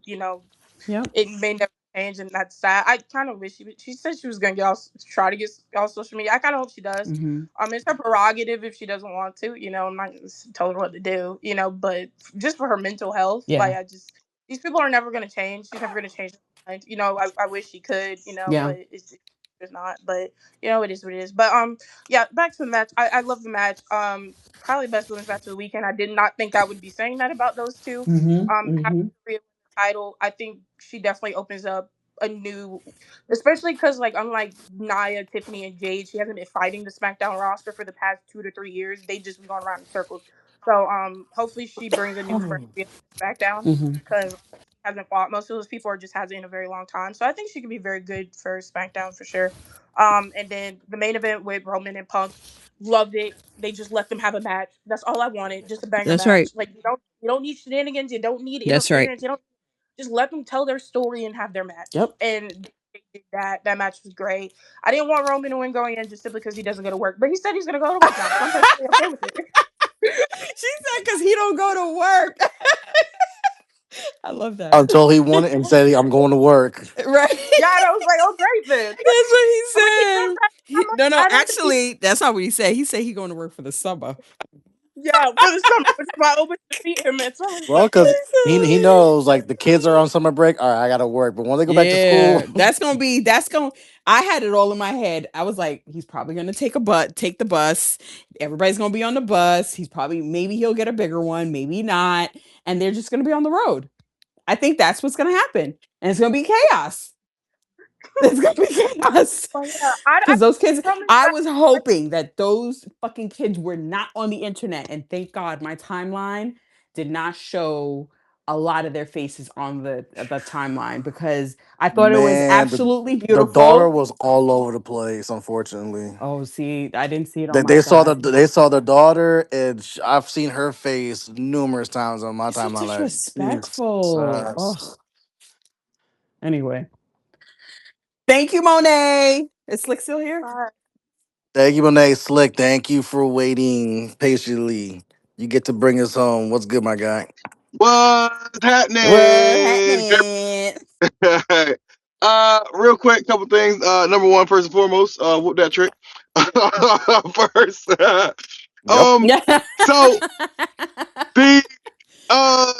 Yep. it may never change, and that's sad. I kind of wish she said she was gonna get try to get all social media. I kind of hope she does. Mm-hmm. It's her prerogative if she doesn't want to. I'm not told her what to do. But just for her mental health, like Yeah. I just these people are never gonna change. She's never gonna change her mind. I wish she could. Yeah. But it's not. But it is what it is. But yeah, back to the match. I love the match. Probably best women's match of the weekend. I did not think I would be saying that about those two. Mm-hmm. Having Mm-hmm. Rhea win the title, I think she definitely opens up a new, especially because like unlike Nia, Tiffany, and Jade, she hasn't been fighting the SmackDown roster for the past 2 to 3 years. They just been going around in circles. So hopefully she brings a new fresh feel to SmackDown Mm-hmm. because hasn't fought. Most of those people are just hasn't in a very long time. So I think she could be very good for SmackDown for sure. And then the main event with Roman and Punk, loved it. They just let them have a match. That's all I wanted, just a banger That's right. match. Like you don't need shenanigans. You don't need That's right. interference. You don't just let them tell their story and have their match. Yep. And they did that. That match was great. I didn't want Roman to win going in just simply because he doesn't go to work, but he said he's going to go to work now, so I'm perfectly okay with it. She said because he don't go to work. I love that. Until he won it and said, "I'm going to work." Right. Yeah, and I was like, oh, great then. That's what he I mean, he said. knows that No, I don't think he, actually, that's not what he said. He said he going to work for the summer. yeah, for the summer, which is why I opened to meet him. And so I was Well, like, because oh, he knows like the kids are on summer break. All right, I got to work. But when they go back to school, Yeah, I had it all in my head. I was like, he's probably gonna take the bus. Everybody's gonna be on the bus. Maybe he'll get a bigger one, maybe not. And they're just gonna be on the road. I think that's what's gonna happen. And it's gonna be chaos. It's gonna be chaos. well, yeah, I Because those kids, Roman I got was hoping that those fucking kids were not on the internet. And thank God my timeline did not show a lot of their faces on the timeline because I thought it was man, absolutely the daughter beautiful. was all over the place. Unfortunately, Oh, see, I didn't see it on my they saw side. they saw the daughter, and I've seen her face numerous times on my It's so timeline. Like, disrespectful. Jesus. Oh, anyway. Thank you, Monet. Is Slick still here? Thank you, Monet Slick. Thank you for waiting patiently. You get to bring us home. What's good, my guy? What's What happening? happened? Real quick, couple things. Number one, first and foremost, whoop that trick. First, Yep. so the uh,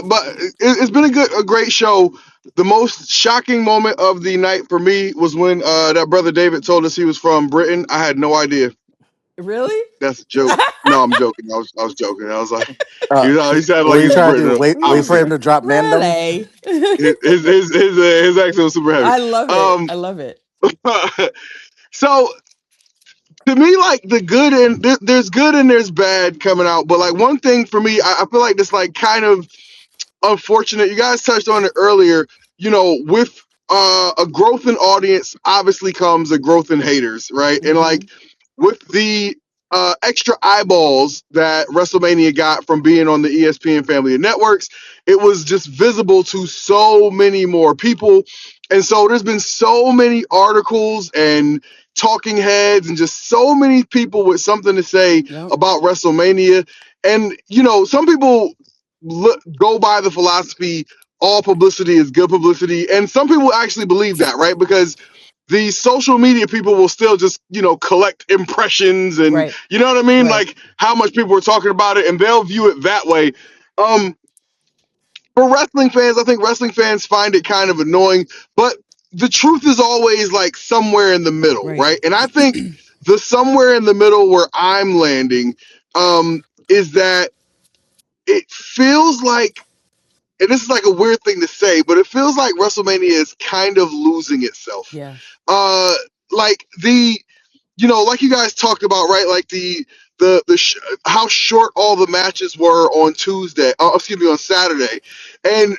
but it's been a great show. The most shocking moment of the night for me was when that brother David told us he was from Britain. I had no idea. Really? That's a joke. No, I'm joking. I was joking. I was like, he sounded What like are he you was from trying to do? Britain. Wait for Obviously, him to drop Mandem. Really? his accent was super heavy. I love it. I love it. So to me, like the good and there's good and there's bad coming out. But like one thing for me, I feel like this like kind of unfortunate. You guys touched on it earlier. You know, with a growth in audience, obviously comes a growth in haters, right? And Hmm. like with the extra eyeballs that WrestleMania got from being on the ESPN family of networks, it was just visible to so many more people. And so there's been so many articles and talking heads and just so many people with something to say Yep. about WrestleMania. And, you know, some people go by the philosophy all publicity is good publicity. And some people actually believe that, right? Because the social media people will still just, you know, collect impressions and Right. you know what I mean? Right. Like how much people are talking about it and they'll view it that way. Um, for wrestling fans, I think wrestling fans find it kind of annoying, but the truth is always like somewhere in the middle, Right. right? And I think the somewhere in the middle where I'm landing is that it feels like, and this is like a weird thing to say, but it feels like WrestleMania is kind of losing itself. Yeah. Uh, like you know, like you guys talked about, right? Like how short all the matches were on Tuesday, excuse me, on Saturday, and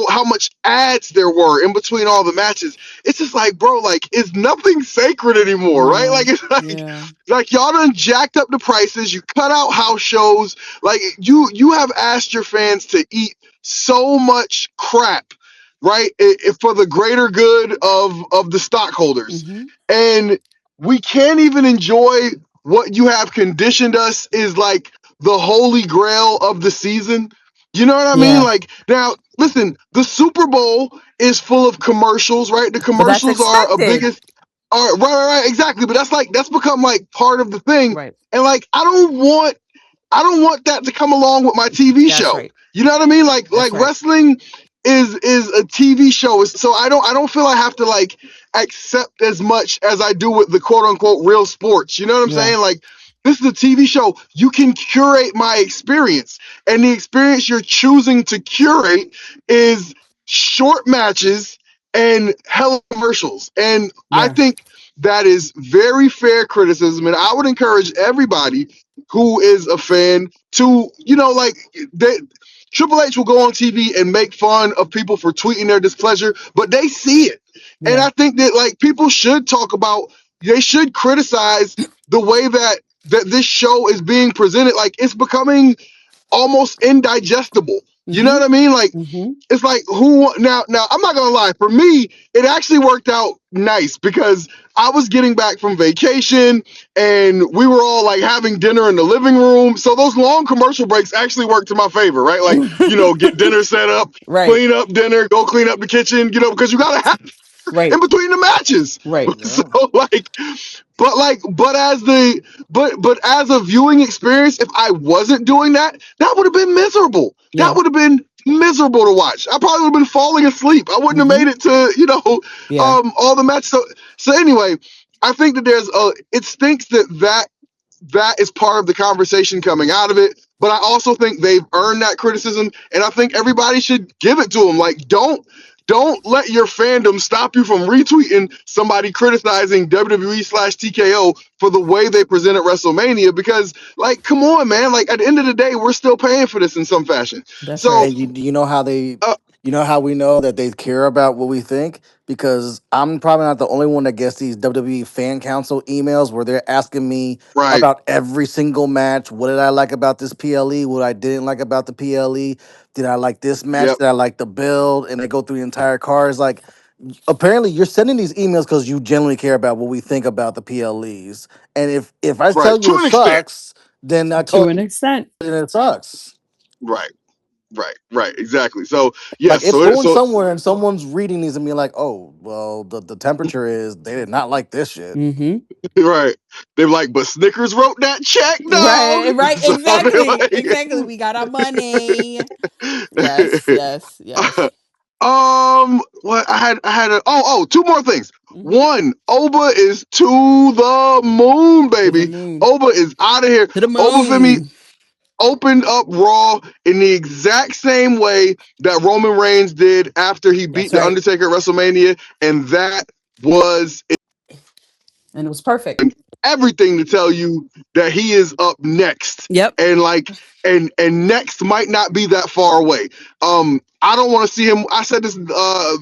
how much ads there were in between all the matches. It's just like, bro, like, is nothing sacred anymore, right? Like, No. it's Yeah. like y'all done jacked up the prices. You cut out house shows. Like, you have asked your fans to eat so much crap, right? For the greater good of the stockholders, Hmm. and we can't even enjoy what you have conditioned us is like the holy grail of the season. You know what I mean? Yeah. Like now, listen, the Super Bowl is full of commercials, right? The But that's commercials are a expected. biggest right, exactly. But that's become like part of the thing. Right. And like I don't want that to come along with my TV That's show. right. You know what I mean? Like That's right. wrestling is a TV show. So I don't feel I have to like accept as much as I do with the quote unquote real sports. You know what I'm Yeah. saying? Like this is a TV show. You can curate my experience. And the experience you're choosing to curate is short matches and hell commercials. And I Yeah. think that is very fair criticism. And I would encourage everybody who is a fan to, you know, like Triple H will go on TV and make fun of people for tweeting their displeasure, but they see it. And Yeah. I think that like people should talk about, they should criticize the way that this show is being presented. Like it's becoming almost indigestible. You know Mm-hmm. what I mean? Like Mm-hmm. it's like now I'm not gonna lie, for me it actually worked out nice because I was getting back from vacation and we were all like having dinner in the living room, so those long commercial breaks actually worked to my favor, right? Like, get dinner set up, Right. clean up dinner, go clean up the kitchen, because you gotta have in Right. between the matches. Right. So Yeah. like, but as a viewing experience, if I wasn't doing that, that would have been miserable. That Yeah. would have been miserable to watch. I probably would have been falling asleep. I wouldn't have Mm-hmm. made it to, Yeah. all the matches. So anyway, I think that it stinks that is part of the conversation coming out of it. But I also think they've earned that criticism, and I think everybody should give it to them. Like, don't let your fandom stop you from retweeting somebody criticizing WWE/TKO for the way they presented WrestleMania. Because, like, come on, man. Like, at the end of the day, we're still paying for this in some fashion. That's So, right. And you know how uh, how we know that they care about what we think? Because I'm probably not the only one that gets these WWE fan council emails where they're asking me right. about every single match. What did I like about this PLE? What I didn't like about the PLE? Did I like this match? Yep. Did I like the build? And they go through the entire card. It's like, apparently you're sending these emails because you genuinely care about what we think about the PLEs. And if I Right. tell you To it an extent. sucks, then I To told an you extent. it sucks. Right. Right. Exactly. So, Like yes. it's So, going so somewhere and someone's reading these and being like, oh, well, the temperature is they did not like this shit. Mm-hmm. right. They're like, but Snickers wrote that check, dog. Right. Right. So, Exactly. Exactly. We got our money. Yes. like, Yes. Yes. what two more things. Mm-hmm. One, Oba is to the moon, To the baby. moon. Oba is out of here. To the Oba Femi moon. opened up Raw in the exact same way that Roman Reigns did after he beat That's The right. Undertaker at WrestleMania, and that was And it was perfect. everything to tell you that he is up next. Yep. And like and next might not be that far away. I don't want to see him. I said this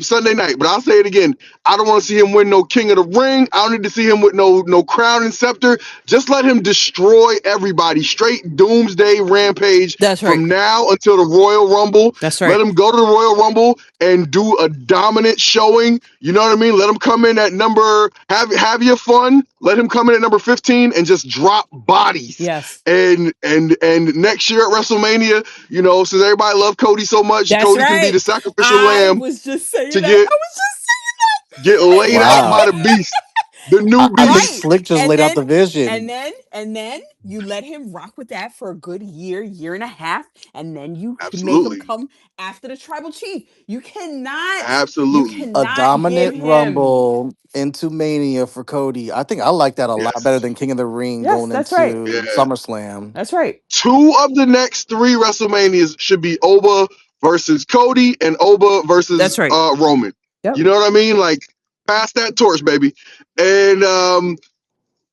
Sunday night, but I'll say it again. I don't want to see him win no King of the Ring. I don't need to see him with no crown and scepter. Just let him destroy everybody. Straight doomsday rampage That's right. from now until the Royal Rumble. That's Let right. him go to the Royal Rumble and do a dominant showing. You know what I mean? Let him come in at number have your fun. Let him come in at number 15 and just drop bodies. Yes. And next year at WrestleMania, since everybody loved Cody so much, That's Cody can be the right. sacrificial I lamb was just saying to that. I get was get laid out by Wow. the beast, the new I think right. beast. Slick just And laid out then the vision. and then you let him rock with that for a good year and a half, and then you make him Absolutely. come after the tribal chief. You Absolutely. A cannot give dominant him. rumble into Mania for Cody. I think I like that a lot better Yes. than King of the Ring Yes, going that's right. Yeah. into SummerSlam. That's right. Two of the next three WrestleManias should be Oba versus Cody and Oba That's versus right. Roman. Yep. You know what I mean? Like, pass that torch, baby. And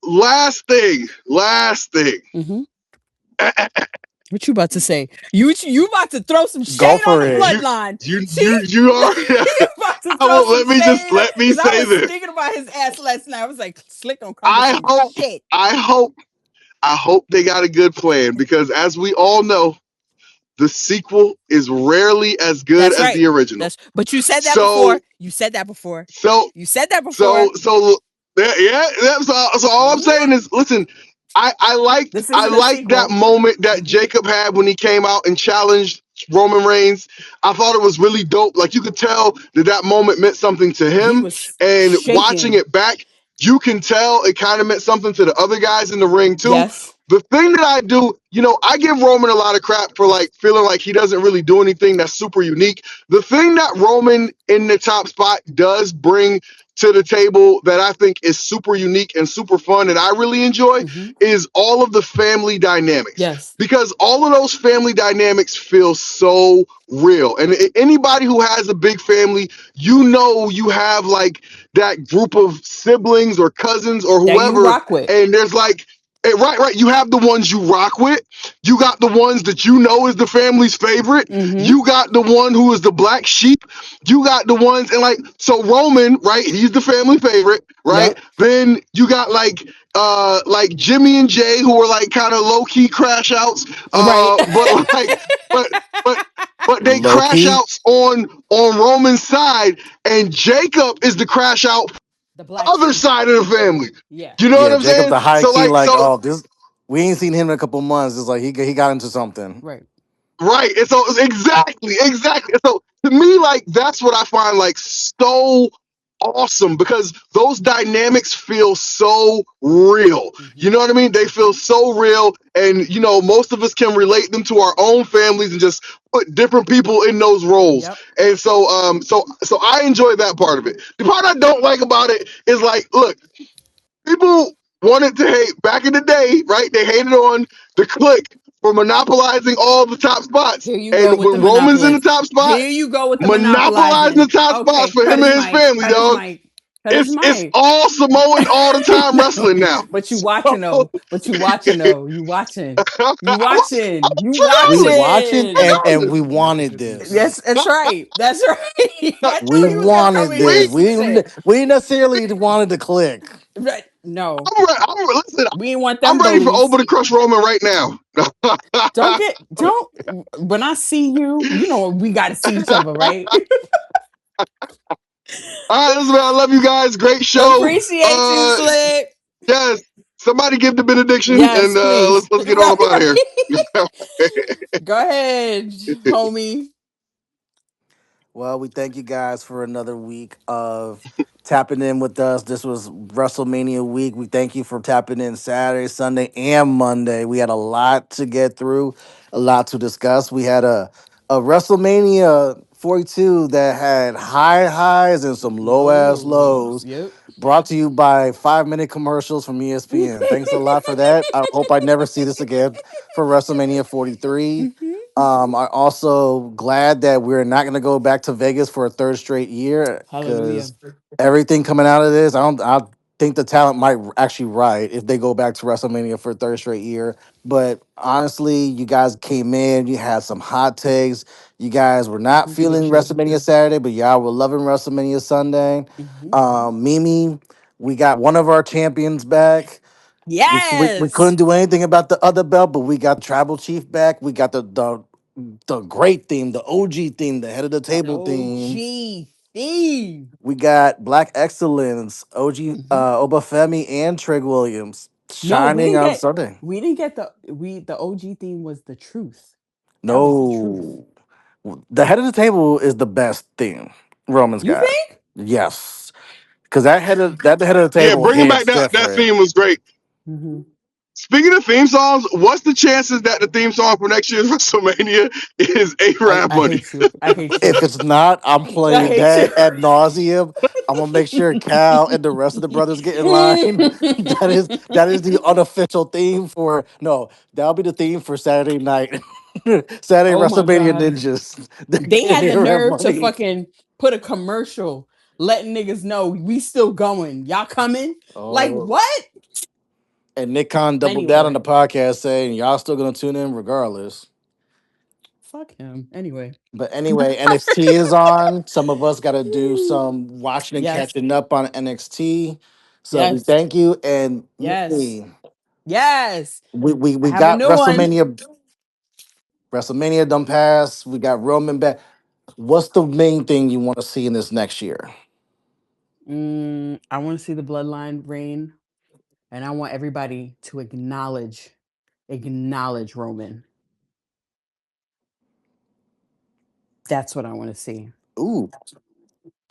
last thing. Mm-hmm. What you about to say? You about to throw some Go shade on for the it. you bloodline? you See, you are you about to I throw won't some shade let me because I say was this. thinking about his ass last night. I was like, Slick gonna come with I some hope shit. I hope I hope they got a good plan because as we all know, the sequel is rarely as good That's as right. the original. But you said that So before. You said that before. so You said that before. so so all I'm Mhm. saying is listen, I liked This isn't a that sequel. moment that Mhm. Jacob had when he came out and challenged Roman Reigns. I thought it was really dope. Like you could tell that moment meant something to He him, was and watching shaking. it back, you can tell it kind of meant something to the other guys in the ring too. Yes. The thing that I do, I give Roman a lot of crap for like feeling like he doesn't really do anything that's super unique. The thing that Roman in the top spot does bring to the table that I think is super unique and super fun and I really enjoy Hmm. is all of the family dynamics. Yes. Because all of those family dynamics feel so real. And anybody who has a big family, you have like that group of siblings or cousins or That you whoever, rock with. and there's like Right, right. You have the ones you rock with. You got the ones that you know is the family's favorite. Mm-hmm. You got the one who is the black sheep. You got the ones, and like, so Roman, right? He's the family favorite, right? Yep. Then you got like Jimmy and Jay, who are like kind of low key crash outs. Right. But like, but but but they Low crash key. outs on Roman's side, and Jacob is the crash out The black other sheep. side of the family. Yeah. You know what Yeah, I'm Jacob saying? the high So key, like, like, so oh, this we ain't seen him in a couple months. It's like he got into something. Right. right. And so exactly, exactly. So to me, like that's what I find like so awesome because those dynamics feel so real. Mm-hmm. You know what I mean? They feel Mm-hmm. so real. And you know, most of us can relate them to our own families and just put different people in those roles. Yep. And so I enjoy that part of it. The part I don't like about it is like, look, people wanted to hate back in the day, right? They hated on the clique for monopolizing all the top spots. Here you go And with the when Roman's in the monopolize. top spot, Here you go with the monopolizing the monopolizing. top spots Okay, for cut him his and his mic. family, Cut his dog. mic. Cut his It's mic. all Samoan all the time wrestling now. But you watching though. But you watching though. You watching. You I'm watching. You We watching. watching I'm watching. and watching. we wanted this. Yes, that's right. That's right. I We knew he was gonna come wanted in here We, this. with some shit. We didn't necessarily wanted to click. Right. No, listen. we ain't want I'm them ready for Oba goalies. to crush Roman right now. Don't when I see you, you know we gotta see each other, right? All right, listen, man, I love you guys. Great show. Appreciate you, Slick. Yes, somebody give the benediction and Yes, please. let's get on Right, up out of here. right. Go ahead, homie. Well, we thank you guys for another week of tapping in with us. This was WrestleMania week. We thank you for tapping in Saturday, Sunday, and Monday. We had a lot to get through, a lot to discuss. We had a WrestleMania 42 that had high highs and some low Low ass lows. lows. Yep. Brought to you by 5 minute commercials from ESPN. Thanks a lot for that. I hope I never see this again for WrestleMania 43. Mhm. I'm also glad that we're not going to go back to Vegas for a third straight year Hallelujah. because everything coming out of this, I think the talent might actually right if they go back to WrestleMania for a third straight year. But honestly, you guys came in, you had some hot takes. You guys were not feeling Appreciate you. WrestleMania Saturday, but y'all were loving WrestleMania Sunday. Mhm. Mimi, we got one of our champions back. We Yes. couldn't do anything about the other belt, but we got Tribal Chief back. We got the great theme, the OG theme, the head of the The table theme. OG theme. We got Black Excellence, OG Mhm. Obafemi and Trig Williams No, we shining didn't on get. Sunday. We didn't get the OG theme was the truth. That was the truth. No, the head of the table is the best theme Roman's You got. think? Yes, because that head of the Yeah, table bringing back hits that different. theme was great. Hmm. Speaking of theme songs, what's the chances that the theme song for next year's WrestleMania is A-Rap I Money? hate you. I hate you. If it's not, I'm I playing hate you. that ad nauseum. I'm gonna make sure Cal and the rest of the brothers get in line. That is the unofficial theme for no. That'll be the theme for Saturday night. Saturday Oh my WrestleMania god. Ninjas. They're They getting had the their rap nerve to money. fucking put a commercial letting niggas know we still going. Y'all coming? Like Oh, what? and Nick Khan doubled down on Anyway, the podcast saying y'all still gonna tune in regardless. fuck him. Anyway. But anyway, NXT is on. Some of us got to do some watching and Yes. catching up on NXT. So we Yes. thank you. And Yes. me, Yes. I we have a got new one. WrestleMania done pass. We got Roman back. What's the main thing you want to see in this next year? I want to see the bloodline reign, and I want everybody to acknowledge Roman. That's what I want to see. Ooh,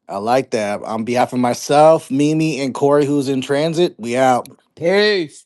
I like that. On behalf of myself, Mimi, and Corey, who's in transit, we out. Peace.